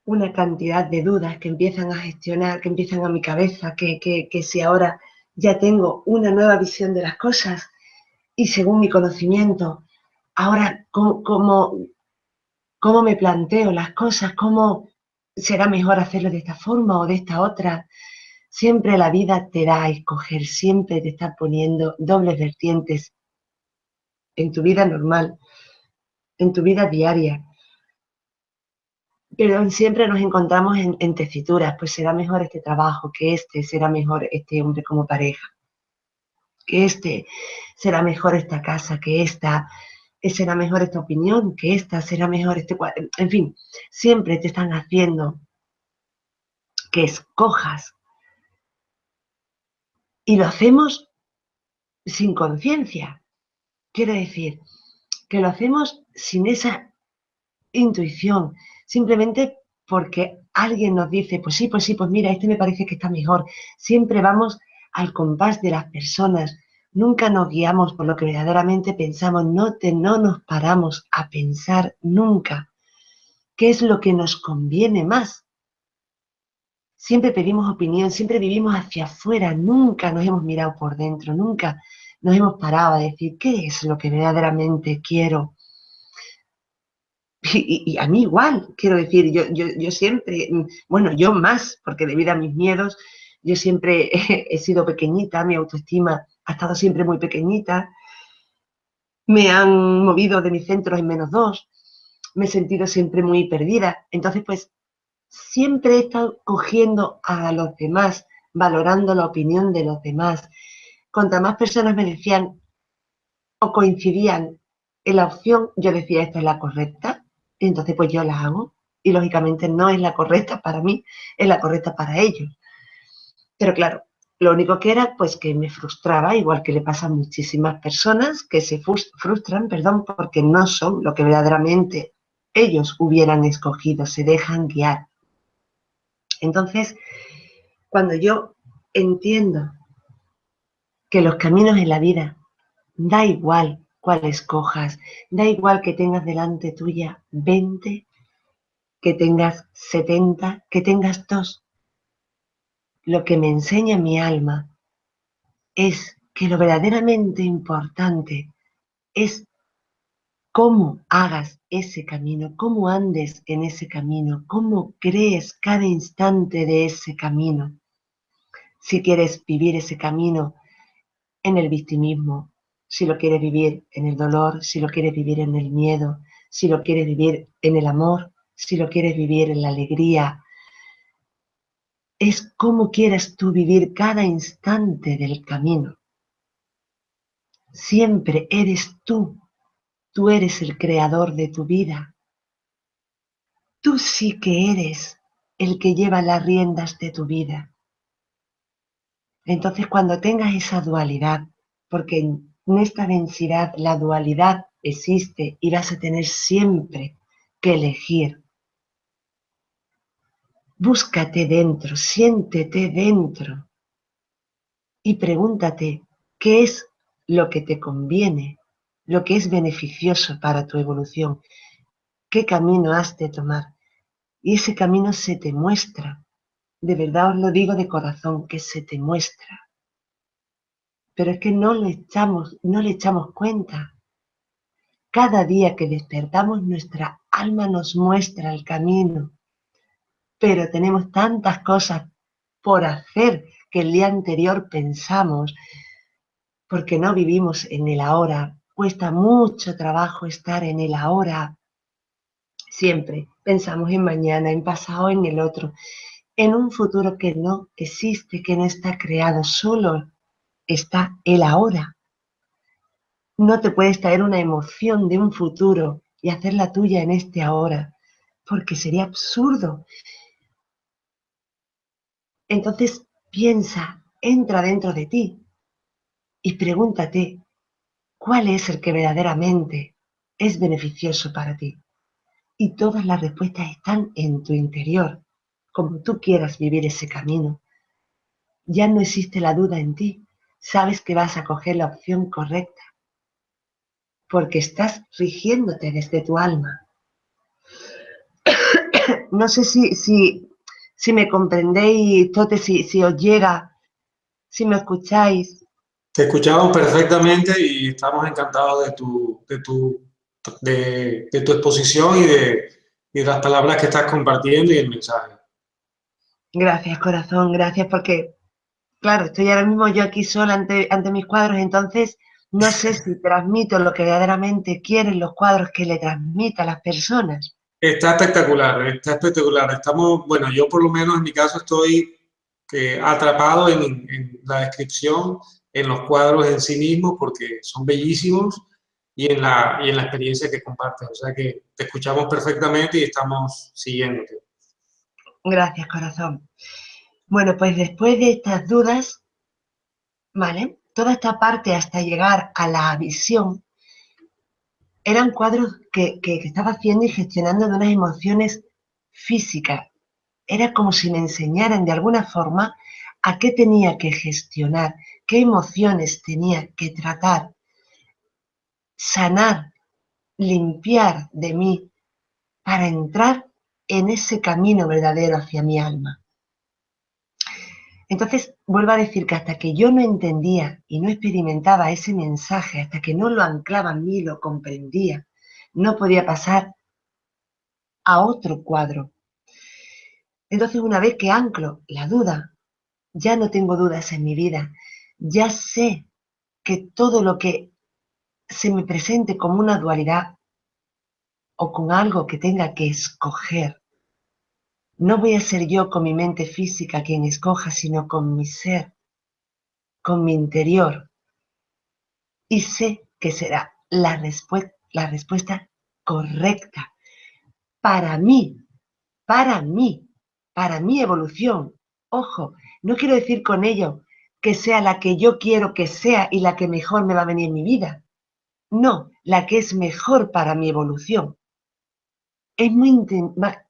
Una cantidad de dudas que empiezan a gestionar, que empiezan a mi cabeza, que si ahora ya tengo una nueva visión de las cosas y según mi conocimiento, ahora cómo me planteo las cosas, cómo será mejor hacerlo de esta forma o de esta otra. Siempre la vida te da a escoger, siempre te está poniendo dobles vertientes en tu vida normal, en tu vida diaria. Pero siempre nos encontramos en tesituras, pues será mejor este trabajo que este, será mejor este hombre como pareja, que este, será mejor esta casa que esta, será mejor esta opinión que esta, será mejor este cuadro. En fin, siempre te están haciendo que escojas y lo hacemos sin conciencia. Quiero decir, que lo hacemos sin esa intuición, simplemente porque alguien nos dice, pues sí, pues mira, este me parece que está mejor. Siempre vamos al compás de las personas, nunca nos guiamos por lo que verdaderamente pensamos, no nos paramos a pensar nunca qué es lo que nos conviene más. Siempre pedimos opinión, siempre vivimos hacia afuera, nunca nos hemos mirado por dentro, nunca nos hemos parado a decir qué es lo que verdaderamente quiero. Y a mí igual, quiero decir, yo siempre, bueno, yo más, porque debido a mis miedos, yo siempre he sido pequeñita, mi autoestima ha estado siempre muy pequeñita, me han movido de mis centros en -2, me he sentido siempre muy perdida. Entonces, pues, siempre he estado cogiendo a los demás, valorando la opinión de los demás. Cuantas más personas me decían o coincidían en la opción, yo decía, esta es la correcta, y entonces pues yo la hago. Y lógicamente no es la correcta para mí, es la correcta para ellos. Pero claro, lo único que era pues que me frustraba, igual que le pasa a muchísimas personas que se frustran, perdón, porque no son lo que verdaderamente ellos hubieran escogido, se dejan guiar. Entonces, cuando yo entiendo que los caminos en la vida, da igual cuál escojas, da igual que tengas delante tuya 20, que tengas 70, que tengas 2. Lo que me enseña mi alma es que lo verdaderamente importante es cómo hagas ese camino, cómo andes en ese camino, cómo crees cada instante de ese camino. Si quieres vivir ese camino en el victimismo, si lo quieres vivir en el dolor, si lo quieres vivir en el miedo, si lo quieres vivir en el amor, si lo quieres vivir en la alegría. Es como quieras tú vivir cada instante del camino. Siempre eres tú eres el creador de tu vida. Tú sí que eres el que lleva las riendas de tu vida. Entonces, cuando tengas esa dualidad, porque en esta densidad la dualidad existe y vas a tener siempre que elegir, búscate dentro, siéntete dentro y pregúntate qué es lo que te conviene, lo que es beneficioso para tu evolución, qué camino has de tomar. Y ese camino se te muestra, de verdad os lo digo de corazón, que se te muestra. Pero es que no le echamos cuenta. Cada día que despertamos, nuestra alma nos muestra el camino, pero tenemos tantas cosas por hacer que el día anterior pensamos, porque no vivimos en el ahora. Cuesta mucho trabajo estar en el ahora. Siempre pensamos en mañana, en pasado, en el otro, en un futuro que no existe, que no está creado, solo está el ahora. No te puedes traer una emoción de un futuro y hacerla tuya en este ahora, porque sería absurdo. Entonces piensa, entra dentro de ti y pregúntate, ¿cuál es el que verdaderamente es beneficioso para ti? Y todas las respuestas están en tu interior, como tú quieras vivir ese camino. Ya no existe la duda en ti, sabes que vas a coger la opción correcta, porque estás rigiéndote desde tu alma. No sé si me comprendéis, Tote, si os llega, si me escucháis. Te escuchamos perfectamente y estamos encantados de tu exposición y de las palabras que estás compartiendo y el mensaje. Gracias, corazón, gracias, porque claro, estoy ahora mismo yo aquí sola ante mis cuadros, entonces no sé si transmito lo que verdaderamente quieren los cuadros que le transmita a las personas. Está espectacular, está espectacular. Estamos, bueno, yo por lo menos en mi caso estoy atrapado en la descripción, en los cuadros en sí mismos, porque son bellísimos, y en la experiencia que compartes. O sea que te escuchamos perfectamente y estamos siguiéndote. Gracias, corazón. Bueno, pues después de estas dudas, ¿vale? Toda esta parte hasta llegar a la visión, eran cuadros que estaba haciendo y gestionando de unas emociones físicas. Era como si me enseñaran de alguna forma a qué tenía que gestionar, qué emociones tenía que tratar, sanar, limpiar de mí para entrar en ese camino verdadero hacia mi alma. Entonces, vuelvo a decir que hasta que yo no entendía y no experimentaba ese mensaje, hasta que no lo anclaba en mí, lo comprendía, no podía pasar a otro cuadro. Entonces, una vez que anclo la duda, ya no tengo dudas en mi vida, ya sé que todo lo que se me presente como una dualidad o con algo que tenga que escoger, no voy a ser yo con mi mente física quien escoja, sino con mi ser, con mi interior. Y sé que será la respuesta correcta para mí, para mí, para mi evolución. Ojo, no quiero decir con ello que sea la que yo quiero que sea y la que mejor me va a venir en mi vida. No, la que es mejor para mi evolución. Es muy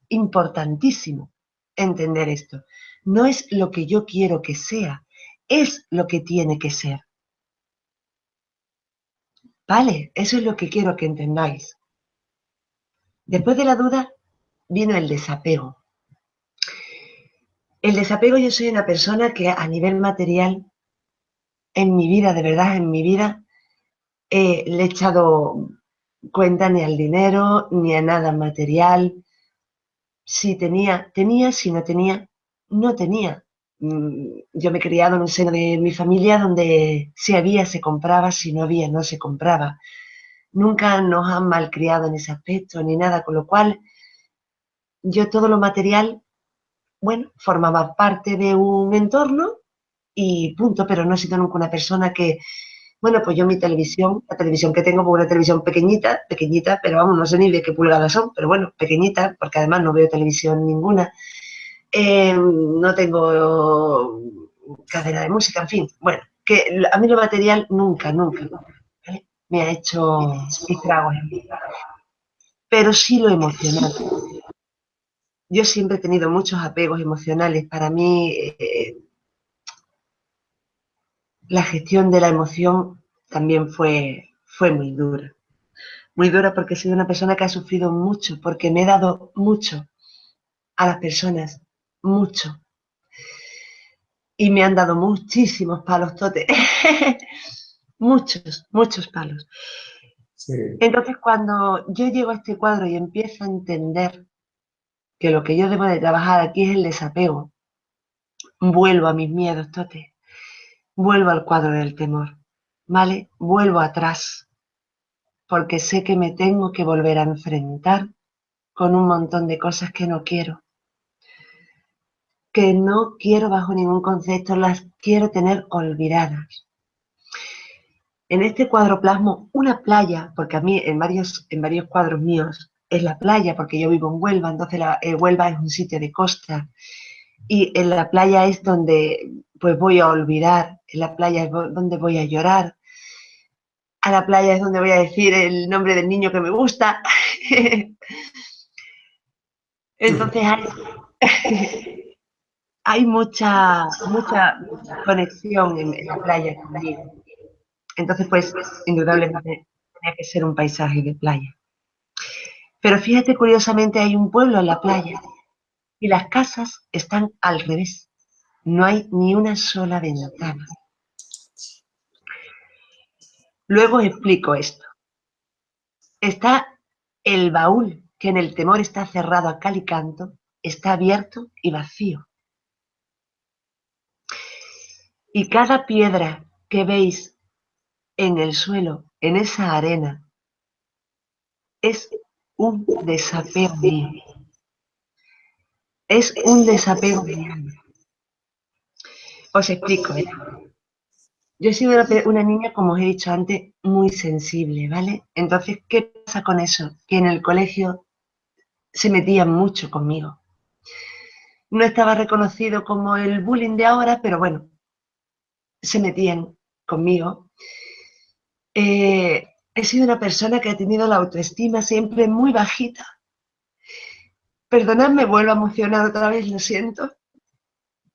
importantísimo entender esto. No es lo que yo quiero que sea, es lo que tiene que ser. ¿Vale? Eso es lo que quiero que entendáis. Después de la duda vino el desapego. El desapego, yo soy una persona que a nivel material, en mi vida, de verdad, en mi vida, le he echado cuenta ni al dinero, ni a nada material. Si tenía, tenía, si no tenía, no tenía. Yo me he criado en un seno de mi familia donde si había se compraba, si no había no se compraba. Nunca nos han malcriado en ese aspecto ni nada, con lo cual yo todo lo material, bueno, formaba parte de un entorno y punto, pero no he sido nunca una persona que, bueno, pues yo mi televisión, la televisión que tengo, pues una televisión pequeñita, pequeñita, pero vamos, no sé ni de qué pulgadas son, pero bueno, pequeñita, porque además no veo televisión ninguna. No tengo cadena de música, en fin, bueno, que a mí lo material nunca, nunca, ¿vale? Me ha hecho estragos en mí, pero sí lo emocional. Yo siempre he tenido muchos apegos emocionales. Para mí, la gestión de la emoción también fue muy dura porque he sido una persona que ha sufrido mucho, porque me he dado mucho a las personas, mucho. Y me han dado muchísimos palos, Tote. Muchos, muchos palos. Sí. Entonces, cuando yo llego a este cuadro y empiezo a entender que lo que yo debo de trabajar aquí es el desapego, vuelvo a mis miedos, Tote. Vuelvo al cuadro del temor, ¿vale? Vuelvo atrás, porque sé que me tengo que volver a enfrentar con un montón de cosas que no quiero bajo ningún concepto, las quiero tener olvidadas. En este cuadro plasmo una playa, porque a mí en varios cuadros míos es la playa, porque yo vivo en Huelva, entonces Huelva es un sitio de costa, y en la playa es donde pues voy a olvidar, en la playa es donde voy a llorar, a la playa es donde voy a decir el nombre del niño que me gusta. Entonces hay mucha conexión en la playa conmigo. Entonces, pues, indudablemente tenía que ser un paisaje de playa. Pero fíjate, curiosamente, hay un pueblo en la playa y las casas están al revés. No hay ni una sola ventana. Luego explico esto. Está el baúl, que en el temor está cerrado a cal y canto, está abierto y vacío. Y cada piedra que veis en el suelo, en esa arena, es un desapego mío. Es un desapego mío. Os explico, ¿eh? Yo he sido una niña, como os he dicho antes, muy sensible, ¿vale? Entonces, ¿qué pasa con eso? Que en el colegio se metían mucho conmigo. No estaba reconocido como el bullying de ahora, pero bueno, se metían conmigo. He sido una persona que ha tenido la autoestima siempre muy bajita. Perdonadme, vuelvo a emocionar otra vez, lo siento.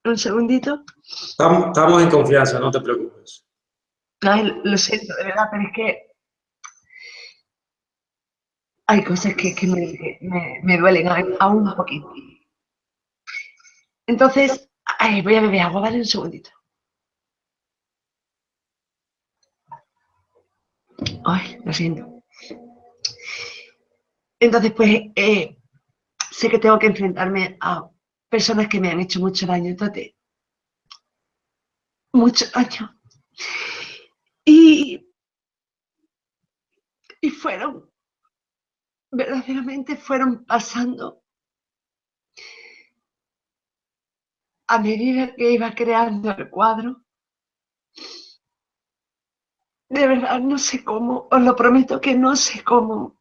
Un segundito. Estamos en confianza, no te preocupes. Ay, lo siento, de verdad, pero es que hay cosas que me duelen aún un poquito. Entonces, ay, voy a beber agua, ¿vale? Un segundito. Ay, lo siento. Entonces, pues, sé que tengo que enfrentarme a personas que me han hecho mucho daño, entonces, mucho daño. Y verdaderamente fueron pasando a medida que iba creando el cuadro. De verdad, no sé cómo, os lo prometo que no sé cómo.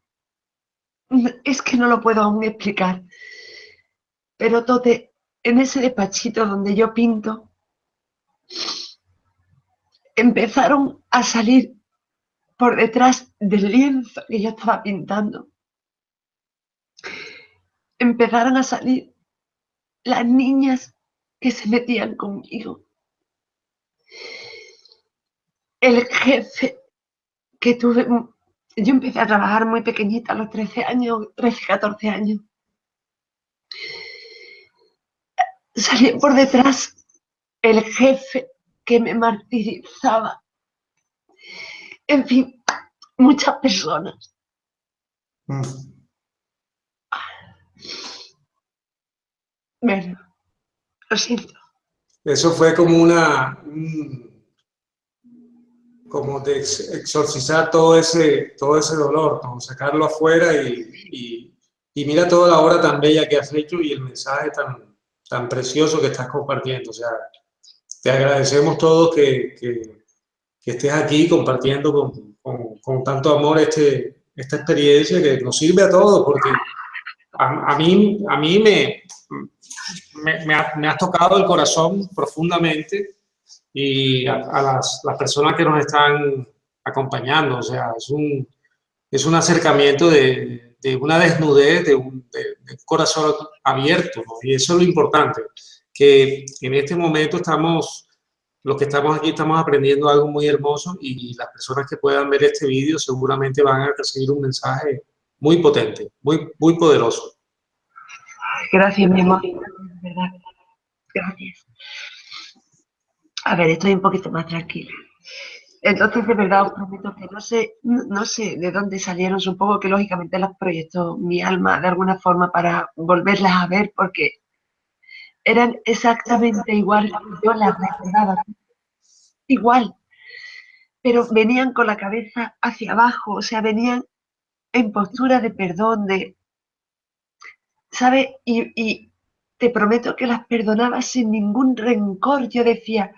Es que no lo puedo aún explicar. Pero Tote, en ese despachito donde yo pinto, empezaron a salir por detrás del lienzo que yo estaba pintando. Empezaron a salir las niñas que se metían conmigo. El jefe que tuve, yo empecé a trabajar muy pequeñita, a los 13 años, 13, 14 años. Salía por detrás el jefe que me martirizaba. En fin, muchas personas. Bueno, lo siento. Eso fue como como de exorcizar todo ese dolor, ¿no? Sacarlo afuera y mira toda la obra tan bella que has hecho y el mensaje tan precioso que estás compartiendo. O sea, te agradecemos todos que estés aquí compartiendo con tanto amor esta experiencia que nos sirve a todos, porque a mí me has tocado el corazón profundamente y a las personas que nos están acompañando. O sea, es un acercamiento de una desnudez, de un corazón abierto, ¿no? Y eso es lo importante, que en este momento los que estamos aquí estamos aprendiendo algo muy hermoso y las personas que puedan ver este vídeo seguramente van a recibir un mensaje muy potente, muy poderoso. Gracias, mi amor. De verdad. Gracias. A ver, estoy un poquito más tranquila. Entonces, de verdad, os prometo que no sé de dónde salieron, supongo que lógicamente las proyectó mi alma de alguna forma para volverlas a ver, porque eran exactamente igual que yo las recordaba, igual, pero venían con la cabeza hacia abajo, o sea, venían en postura de perdón, ¿sabes? Y te prometo que las perdonaba sin ningún rencor. Yo decía,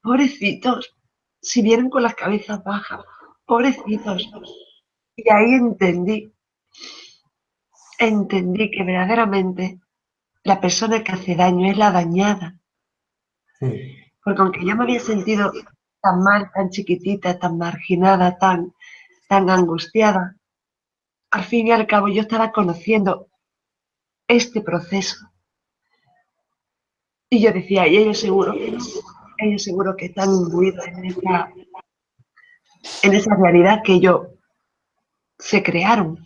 pobrecitos, si vienen con las cabezas bajas, pobrecitos. Y ahí entendí que verdaderamente la persona que hace daño es la dañada. Sí. Porque aunque yo me había sentido tan mal, tan chiquitita, tan marginada, tan angustiada, al fin y al cabo yo estaba conociendo este proceso. Y yo decía, y ellos seguro que están imbuidos en esa realidad que ellos se crearon.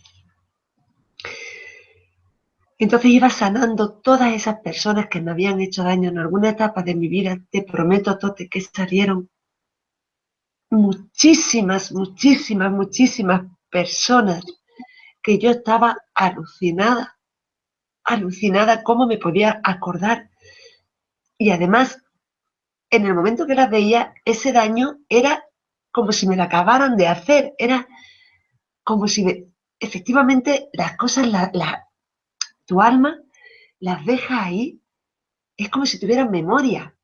Entonces iba sanando todas esas personas que me habían hecho daño en alguna etapa de mi vida. Te prometo, Tote, que salieron muchísimas personas que yo estaba alucinada cómo me podía acordar. Y además, en el momento que las veía, ese daño era como si me lo acabaran de hacer, era como si efectivamente las cosas, tu alma las deja ahí, es como si tuvieran memoria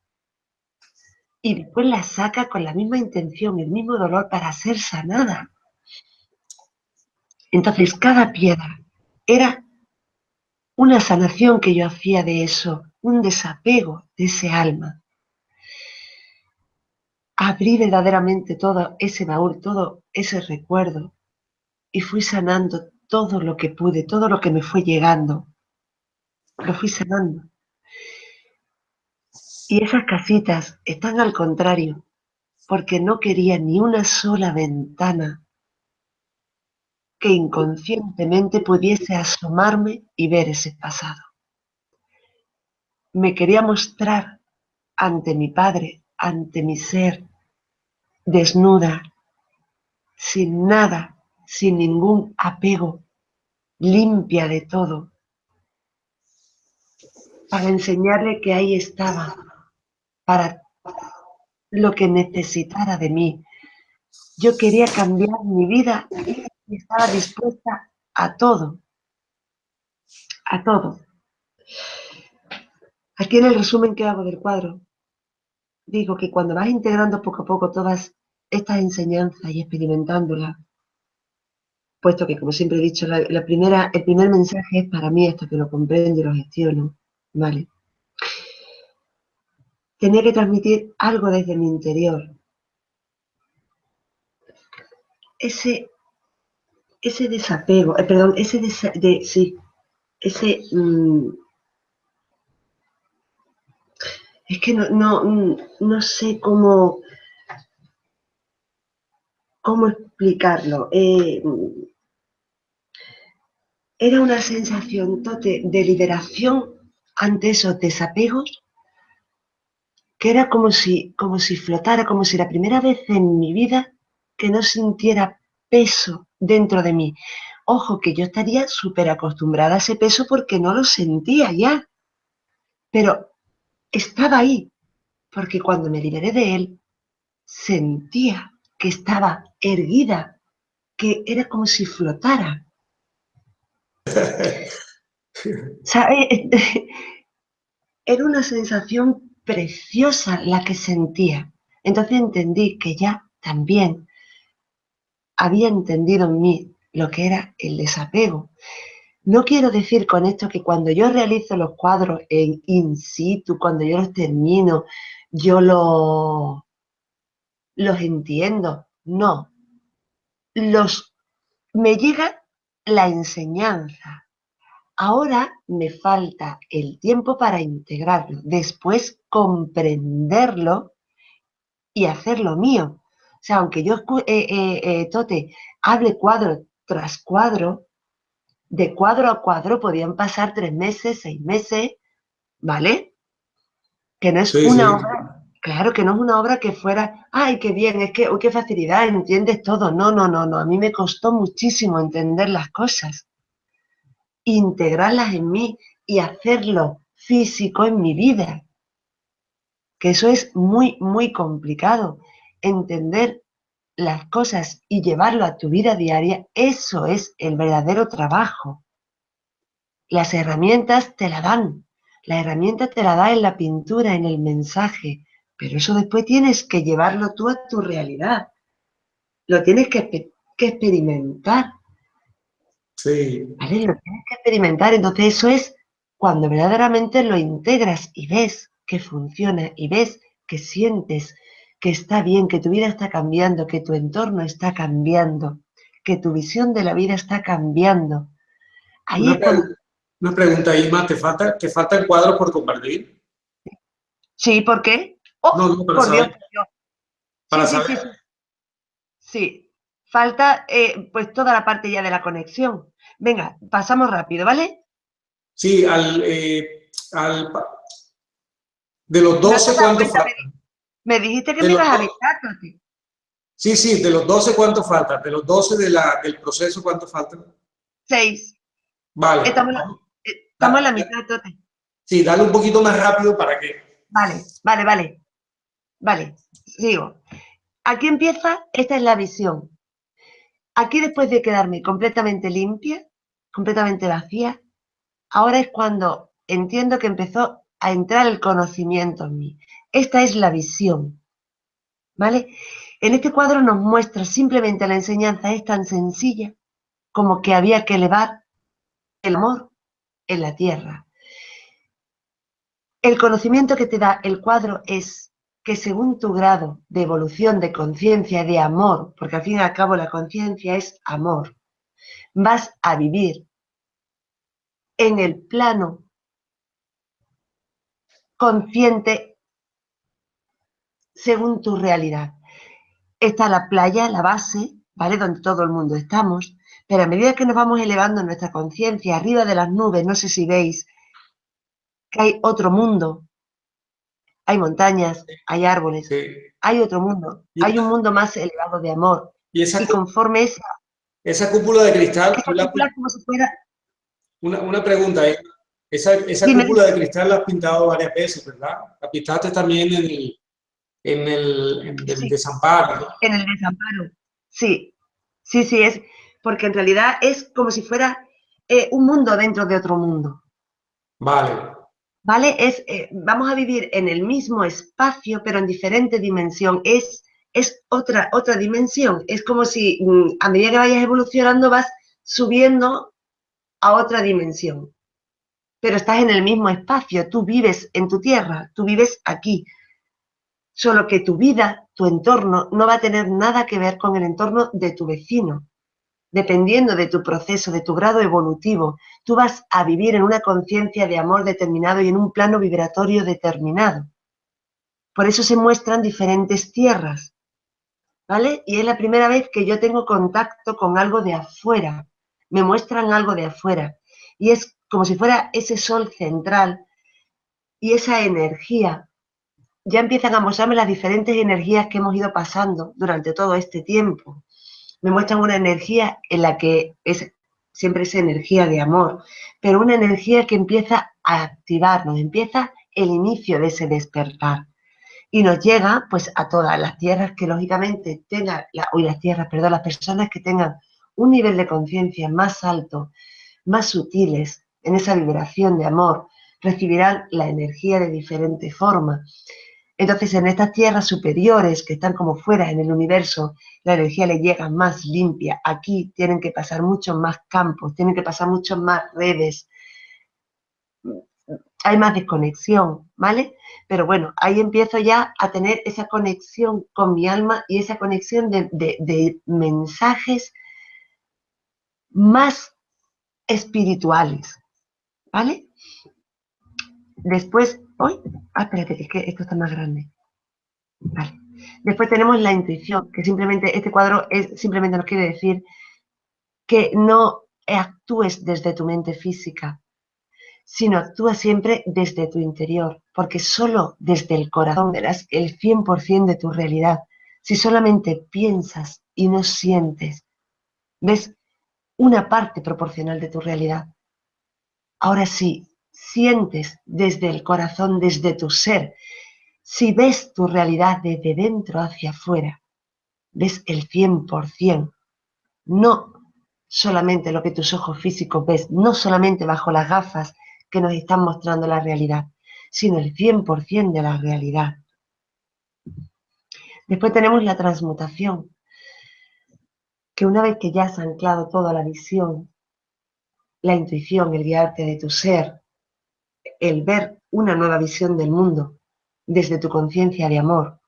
y después las saca con la misma intención, el mismo dolor para ser sanada. Entonces cada piedra era una sanación que yo hacía de eso, un desapego de ese alma. Abrí verdaderamente todo ese baúl, todo ese recuerdo y fui sanando todo lo que pude, todo lo que me fue llegando, lo fui sanando. Y esas casitas están al contrario, porque no quería ni una sola ventana que inconscientemente pudiese asomarme y ver ese pasado. Me quería mostrar ante mi padre, ante mi ser, desnuda, sin nada, sin ningún apego, limpia de todo, para enseñarle que ahí estaba, para lo que necesitara de mí. Yo quería cambiar mi vida y estaba dispuesta a todo, a todo. Aquí en el resumen que hago del cuadro, digo que cuando vas integrando poco a poco todas estas enseñanzas y experimentándolas, puesto que, como siempre he dicho, el primer mensaje es para mí hasta que lo comprendo y lo gestiono, ¿vale? Tenía que transmitir algo desde mi interior. Ese desapego, perdón, es que no sé cómo explicarlo. Era una sensación de liberación ante esos desapegos, que era como si flotara, como si la primera vez en mi vida que no sintiera peso dentro de mí. Ojo, que yo estaría súper acostumbrada a ese peso porque no lo sentía ya, pero estaba ahí, porque cuando me liberé de él, sentía que estaba erguida, que era como si flotara. ¿Sabe? Era una sensación preciosa la que sentía. Entonces entendí que ya también había entendido en mí lo que era el desapego. No quiero decir con esto que cuando yo realizo los cuadros en in situ, cuando yo los termino, yo los entiendo. No. Me llega la enseñanza. Ahora me falta el tiempo para integrarlo, después comprenderlo y hacerlo mío. O sea, aunque yo, Tote, hable cuadro tras cuadro, de cuadro a cuadro podían pasar 3 meses, 6 meses, ¿vale? Que no es Sí, una sí. obra, claro que no es una obra que fuera, ay, qué bien, es que, uy, qué facilidad, entiendes todo. No, no, no, no, a mí me costó muchísimo entender las cosas, integrarlas en mí y hacerlo físico en mi vida, que eso es muy, muy complicado. Entender las cosas y llevarlo a tu vida diaria, eso es el verdadero trabajo. Las herramientas te la dan, la herramienta te la da en la pintura, en el mensaje, pero eso después tienes que llevarlo tú a tu realidad, lo tienes que experimentar, Sí. ¿vale? Lo tienes que experimentar, entonces eso es cuando verdaderamente lo integras y ves que funciona y ves que sientes que está bien, que tu vida está cambiando, que tu entorno está cambiando, que tu visión de la vida está cambiando. Ahí Una, es cuando... una pregunta, Isma, te faltan cuadros por compartir? Sí, ¿por qué? ¡Oh, No, no, por Dios, por Dios! Sí, para sí, saber. sí, sí. Sí. Falta pues toda la parte ya de la conexión. Venga, pasamos rápido, ¿vale? Sí, de los ¿No te 12 has dado ¿cuántos cuenta? faltan? Me dijiste que De me ibas los a dos, avisar, Toti. sí, sí, de los 12 ¿cuántos faltan? De los 12 del proceso, ¿cuántos faltan? 6. Vale. Estamos en la mitad, Toti. Sí, dale un poquito más rápido para que... Vale, vale, vale. Vale, sigo. Aquí empieza, esta es la visión. Aquí después de quedarme completamente limpia, completamente vacía, ahora es cuando entiendo que empezó a entrar el conocimiento en mí. Esta es la visión, ¿vale? En este cuadro nos muestra simplemente la enseñanza, es tan sencilla como que había que elevar el amor en la tierra. El conocimiento que te da el cuadro es que según tu grado de evolución de conciencia, de amor, porque al fin y al cabo la conciencia es amor, vas a vivir en el plano consciente según tu realidad. Está la playa, la base, ¿vale? Donde todo el mundo estamos, pero a medida que nos vamos elevando nuestra conciencia arriba de las nubes, no sé si veis que hay otro mundo, hay montañas, hay árboles, Sí. hay otro mundo, Y, hay un mundo más elevado de amor. y esa, Y conforme esa cúpula de cristal, esa cúpula como si fuera, una pregunta, esa dime, cúpula de cristal la has pintado varias veces, ¿verdad? La pintaste también en el sí, desamparo, ¿no? en el desamparo. Sí, sí, sí, es, porque en realidad es como si fuera un mundo dentro de otro mundo. Vale, ¿Vale? Vamos a vivir en el mismo espacio, pero en diferente dimensión. Es otra dimensión. Es como si a medida que vayas evolucionando vas subiendo a otra dimensión. Pero estás en el mismo espacio. Tú vives en tu tierra, tú vives aquí. Solo que tu vida, tu entorno, no va a tener nada que ver con el entorno de tu vecino. Dependiendo de tu proceso, de tu grado evolutivo, tú vas a vivir en una conciencia de amor determinado y en un plano vibratorio determinado. Por eso se muestran diferentes tierras, ¿vale? Y es la primera vez que yo tengo contacto con algo de afuera. Me muestran algo de afuera. Y es como si fuera ese sol central y esa energía. Ya empiezan a mostrarme las diferentes energías que hemos ido pasando durante todo este tiempo. Me muestran una energía en la que es siempre esa energía de amor, pero una energía que empieza a activarnos, empieza el inicio de ese despertar y nos llega pues a todas las tierras que lógicamente tengan, las personas que tengan un nivel de conciencia más alto, más sutiles en esa vibración de amor, recibirán la energía de diferente forma. Entonces, en estas tierras superiores que están como fuera en el universo, la energía le llega más limpia. Aquí tienen que pasar muchos más campos, tienen que pasar muchos más redes, hay más desconexión, ¿vale? Pero bueno, ahí empiezo ya a tener esa conexión con mi alma y esa conexión de mensajes más espirituales, ¿vale? Después, hoy, espérate, que es que esto está más grande. Vale. Después tenemos la intuición, que simplemente este cuadro simplemente nos quiere decir que no actúes desde tu mente física, sino actúa siempre desde tu interior, porque solo desde el corazón verás el 100% de tu realidad. Si solamente piensas y no sientes, ves una parte proporcional de tu realidad. Ahora sí, sientes desde el corazón, desde tu ser, si ves tu realidad desde dentro hacia afuera, ves el 100%, no solamente lo que tus ojos físicos ves, no solamente bajo las gafas que nos están mostrando la realidad, sino el 100% de la realidad. Después tenemos la transmutación, que una vez que ya has anclado toda la visión, la intuición, el guiarte de tu ser, el ver una nueva visión del mundo desde tu conciencia de amor,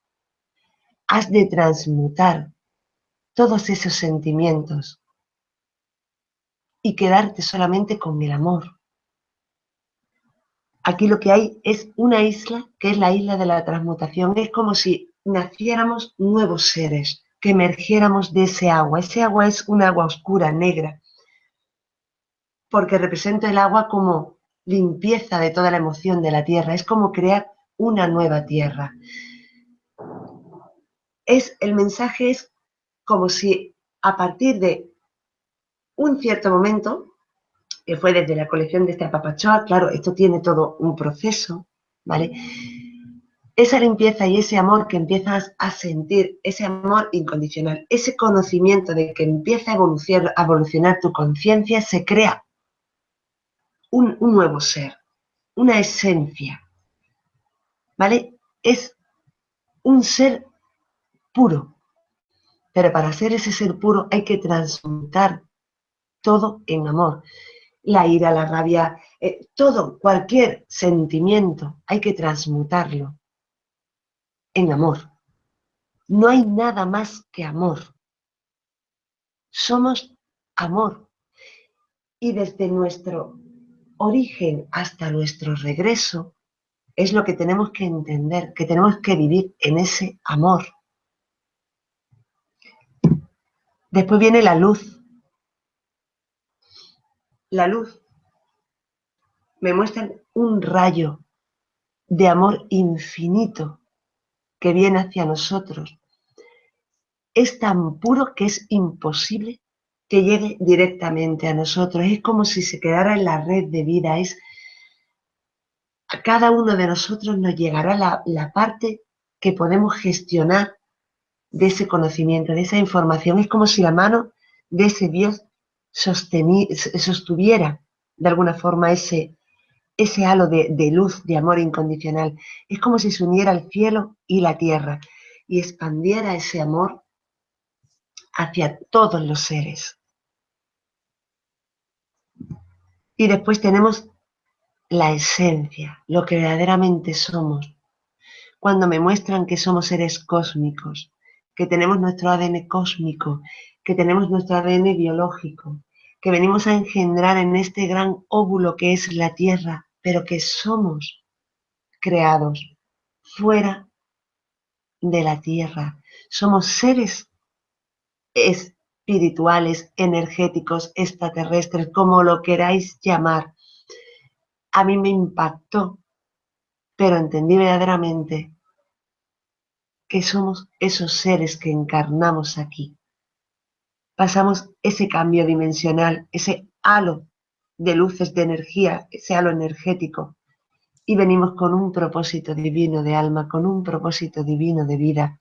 has de transmutar todos esos sentimientos y quedarte solamente con el amor. Aquí lo que hay es una isla, que es la isla de la transmutación. Es como si naciéramos nuevos seres, que emergiéramos de ese agua. Ese agua es un agua oscura, negra, porque representa el agua como limpieza de toda la emoción de la tierra. Es como crear una nueva tierra. El mensaje es como si a partir de un cierto momento, que fue desde la colección de este Apapachoa, claro, esto tiene todo un proceso, ¿vale? esa limpieza y ese amor que empiezas a sentir, ese amor incondicional, ese conocimiento de que empieza a evolucionar tu conciencia, se crea un nuevo ser, una esencia, ¿vale? Es un ser puro, pero para ser ese ser puro hay que transmutar todo en amor. La ira, la rabia, todo, cualquier sentimiento, hay que transmutarlo en amor. No hay nada más que amor. Somos amor. Y desde nuestro origen hasta nuestro regreso es lo que tenemos que entender, que tenemos que vivir en ese amor. Después viene la luz. La luz me muestra un rayo de amor infinito que viene hacia nosotros. Es tan puro que es imposible que llegue directamente a nosotros. Es como si se quedara en la red de vida. A cada uno de nosotros nos llegará la parte que podemos gestionar de ese conocimiento, de esa información. Es como si la mano de ese Dios sostuviera de alguna forma ese halo de luz, de amor incondicional. Es como si se uniera el cielo y la tierra y expandiera ese amor hacia todos los seres. Y después tenemos la esencia, lo que verdaderamente somos. Cuando me muestran que somos seres cósmicos, que tenemos nuestro ADN cósmico, que tenemos nuestro ADN biológico, que venimos a engendrar en este gran óvulo que es la Tierra, pero que somos creados fuera de la Tierra. Somos seres espirituales, energéticos, extraterrestres, como lo queráis llamar. A mí me impactó, pero entendí verdaderamente que somos esos seres que encarnamos aquí. Pasamos ese cambio dimensional, ese halo de luces, de energía, ese halo energético, y venimos con un propósito divino de alma, con un propósito divino de vida,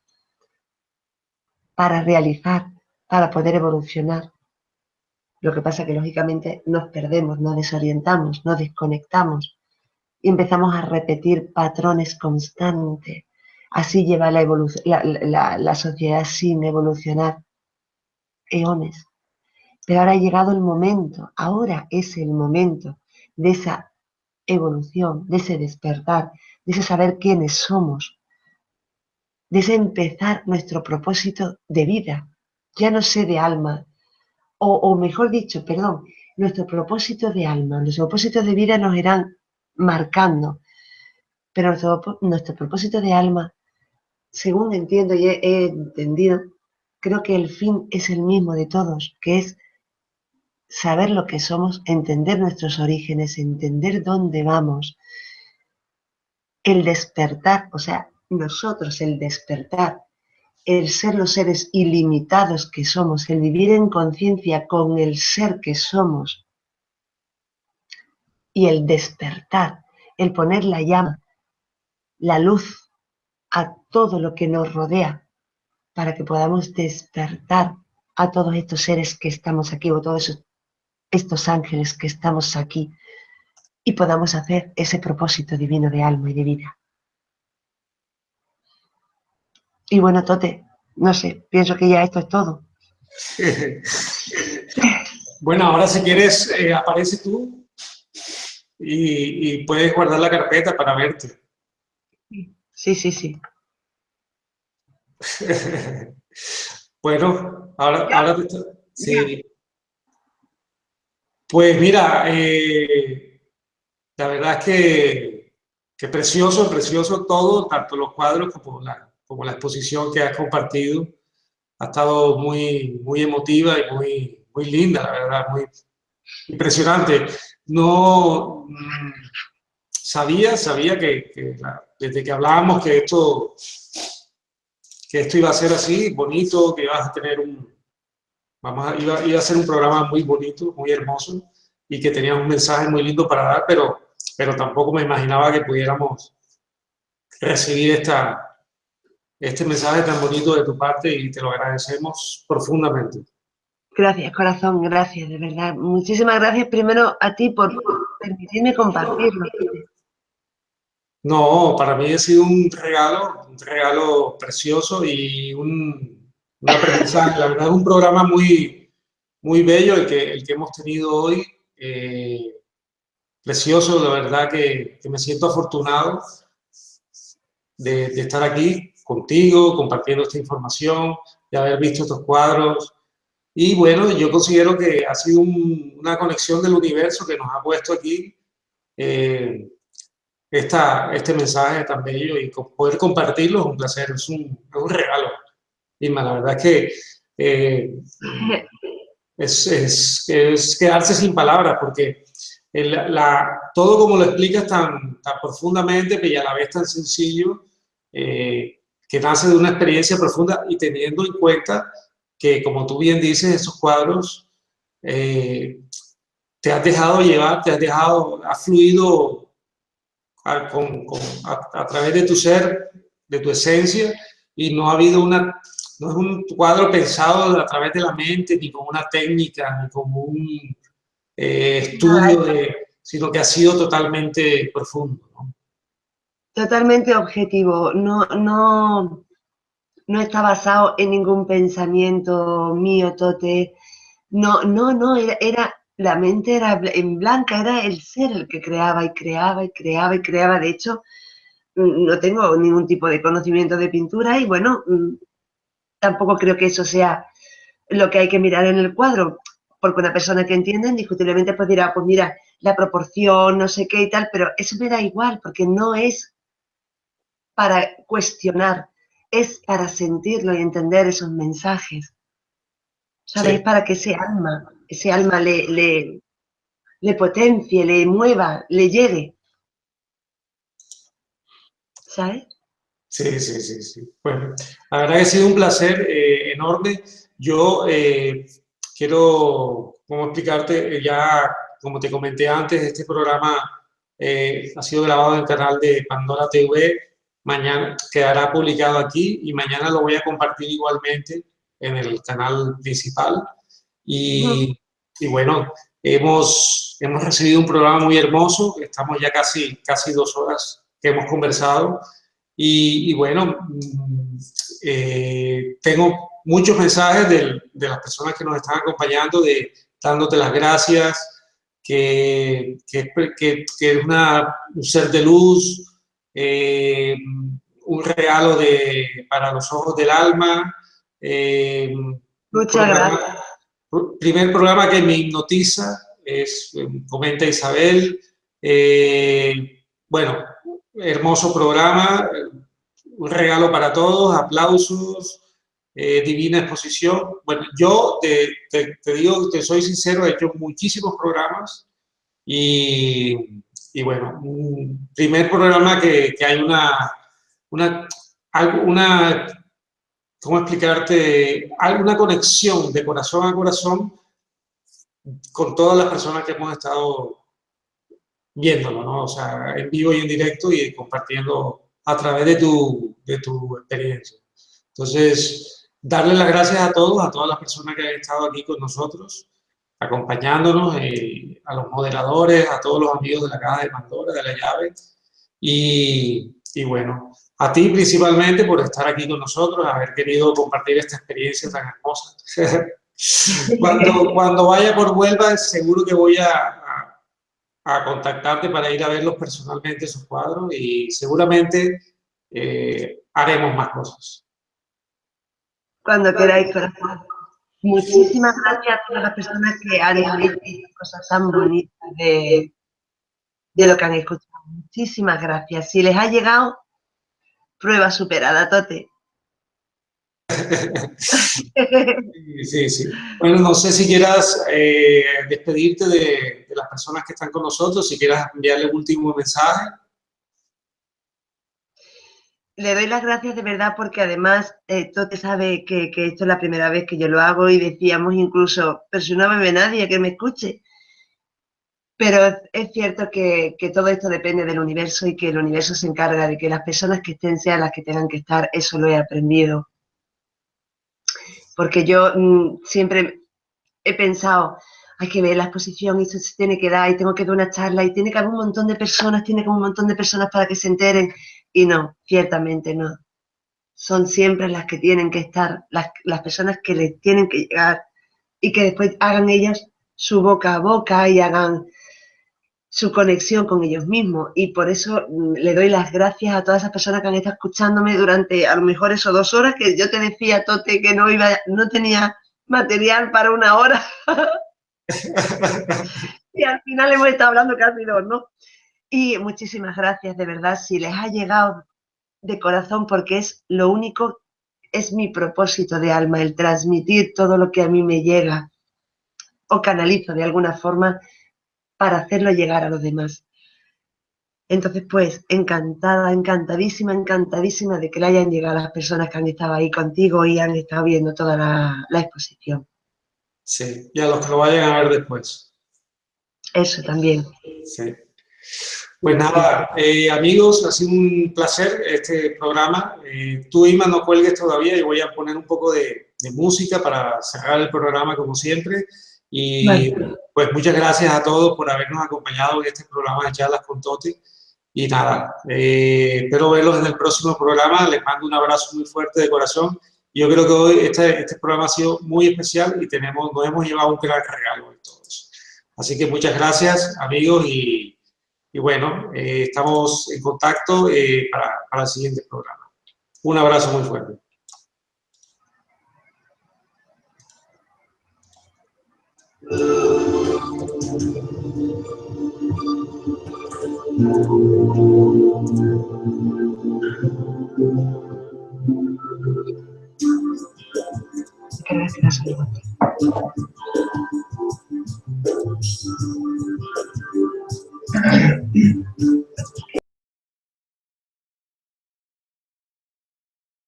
para realizar, para poder evolucionar. Lo que pasa es que lógicamente nos perdemos, nos desorientamos, nos desconectamos y empezamos a repetir patrones constantes. Así lleva la sociedad sin evolucionar eones. Pero ahora ha llegado el momento, ahora es el momento de esa evolución, de ese despertar, de ese saber quiénes somos, de ese empezar nuestro propósito de vida, ya no sé de alma, o mejor dicho, perdón, nuestro propósito de alma, nuestros propósitos de vida nos irán marcando, pero nuestro propósito de alma, según entiendo y he entendido, creo que el fin es el mismo de todos, que es saber lo que somos, entender nuestros orígenes, entender dónde vamos, el despertar, o sea, nosotros el despertar, el ser los seres ilimitados que somos, el vivir en conciencia con el ser que somos y el despertar, el poner la llama, la luz a todo lo que nos rodea para que podamos despertar a todos estos seres que estamos aquí o todos estos ángeles que estamos aquí y podamos hacer ese propósito divino de alma y de vida. Y bueno, Tote, no sé, pienso que ya esto es todo. Bueno, ahora si quieres, aparece tú y puedes guardar la carpeta para verte. Sí, sí, sí. Bueno, ahora sí. Pues mira, la verdad es que precioso, precioso todo, tanto los cuadros como la exposición que has compartido. Ha estado muy, muy emotiva y muy, muy linda, la verdad, muy impresionante. No sabía desde que hablábamos que esto iba a ser así, bonito, que ibas a tener iba a ser un programa muy bonito, muy hermoso, y que tenías un mensaje muy lindo para dar, pero tampoco me imaginaba que pudiéramos recibir este mensaje tan bonito de tu parte y te lo agradecemos profundamente. Gracias, corazón, gracias, de verdad. Muchísimas gracias primero a ti por permitirme compartirlo. No, para mí ha sido un regalo precioso y un aprendizaje. La verdad es un programa muy, muy bello el que hemos tenido hoy. Precioso, la verdad que me siento afortunado de estar aquí contigo, compartiendo esta información, de haber visto estos cuadros. Y bueno, yo considero que ha sido una conexión del universo que nos ha puesto aquí este mensaje tan bello y poder compartirlo es un placer, es un regalo. Irma, la verdad es que es quedarse sin palabras porque todo como lo explicas tan profundamente y a la vez tan sencillo, que nace de una experiencia profunda y teniendo en cuenta que, como tú bien dices, esos cuadros te has dejado llevar, has fluido a través de tu ser, de tu esencia, y no ha habido no es un cuadro pensado a través de la mente, ni como una técnica, ni como un estudio, sino que ha sido totalmente profundo, ¿no? Totalmente objetivo, no está basado en ningún pensamiento mío, Tote. No, la mente era en blanca, era el ser el que creaba y creaba y creaba y creaba. De hecho, no tengo ningún tipo de conocimiento de pintura y bueno, tampoco creo que eso sea lo que hay que mirar en el cuadro, porque una persona que entiende indiscutiblemente pues dirá, pues mira, la proporción, no sé qué y tal, pero eso me da igual, porque no es para cuestionar, es para sentirlo y entender esos mensajes. ¿Sabéis? Sí, Para que ese alma le potencie, le mueva, le llegue. ¿Sabes? sí. Bueno, la verdad que ha sido un placer enorme. Yo quiero, ¿cómo explicarte? Ya, como te comenté antes, este programa ha sido grabado en el canal de Pandora TV. Mañana quedará publicado aquí y mañana lo voy a compartir igualmente en el canal principal. Y, y bueno, hemos recibido un programa muy hermoso. Estamos ya casi 2 horas que hemos conversado. Y bueno, tengo muchos mensajes de las personas que nos están acompañando, dándote las gracias, que es un ser de luz, un regalo para los ojos del alma, un Muchas gracias. primer programa que me hipnotiza, comenta Isabel. Bueno, hermoso programa, un regalo para todos, aplausos, divina exposición. Bueno, yo te digo, te soy sincero, he hecho muchísimos programas y bueno, un primer programa que hay una, una, ¿cómo explicarte? Alguna conexión de corazón a corazón con todas las personas que hemos estado viéndolo, ¿no? O sea, en vivo y en directo y compartiendo a través de tu experiencia. Entonces, darle las gracias a todas las personas que han estado aquí con nosotros, acompañándonos, a los moderadores, a todos los amigos de la Caja de Pandora, de la Llave, y bueno, a ti principalmente por estar aquí con nosotros, haber querido compartir esta experiencia tan hermosa. Cuando vaya por Huelva, seguro que voy a contactarte para ir a verlos personalmente, esos cuadros, y seguramente haremos más cosas. Cuando queráis, corazón. Muchísimas gracias a todas las personas que han dicho cosas tan bonitas de lo que han escuchado. Muchísimas gracias. Si les ha llegado, prueba superada, Tote. Sí. Bueno, no sé si quieras despedirte de las personas que están con nosotros, si quieras enviarle un último mensaje. Le doy las gracias de verdad porque además Tote sabe que esto es la primera vez que yo lo hago y decíamos incluso, pero si no me ve nadie que me escuche. Pero es cierto que todo esto depende del universo y que el universo se encarga de que las personas que estén sean las que tengan que estar. Eso lo he aprendido. Porque yo siempre he pensado, hay que ver la exposición y eso se tiene que dar y tengo que dar una charla y tiene que haber un montón de personas, tiene que haber un montón de personas para que se enteren. Y no, ciertamente no. Son siempre las que tienen que estar, las personas que les tienen que llegar y que después hagan ellas su boca a boca y hagan su conexión con ellos mismos. Y por eso le doy las gracias a todas esas personas que han estado escuchándome durante a lo mejor esos 2 horas, que yo te decía, Tote, que no tenía material para 1 hora. Y al final hemos estado hablando casi 2, ¿no? Y muchísimas gracias, de verdad, si les ha llegado de corazón, porque es lo único, es mi propósito de alma, el transmitir todo lo que a mí me llega o canalizo de alguna forma para hacerlo llegar a los demás. Entonces, pues, encantada, encantadísima, encantadísima de que le hayan llegado a las personas que han estado ahí contigo y han estado viendo toda la exposición. Sí, y a los que lo vayan a ver después. Eso también. Sí. Pues nada, amigos, ha sido un placer este programa. Tú, Ima, no cuelgues todavía y voy a poner un poco de música para cerrar el programa como siempre. Y pues muchas gracias a todos por habernos acompañado en este programa de Charlas con Toti. Y nada, espero verlos en el próximo programa. Les mando un abrazo muy fuerte de corazón. Yo creo que hoy este programa ha sido muy especial y nos hemos llevado un gran regalo de todos. Así que muchas gracias, amigos, y bueno, estamos en contacto para el siguiente programa. Un abrazo muy fuerte. Gracias.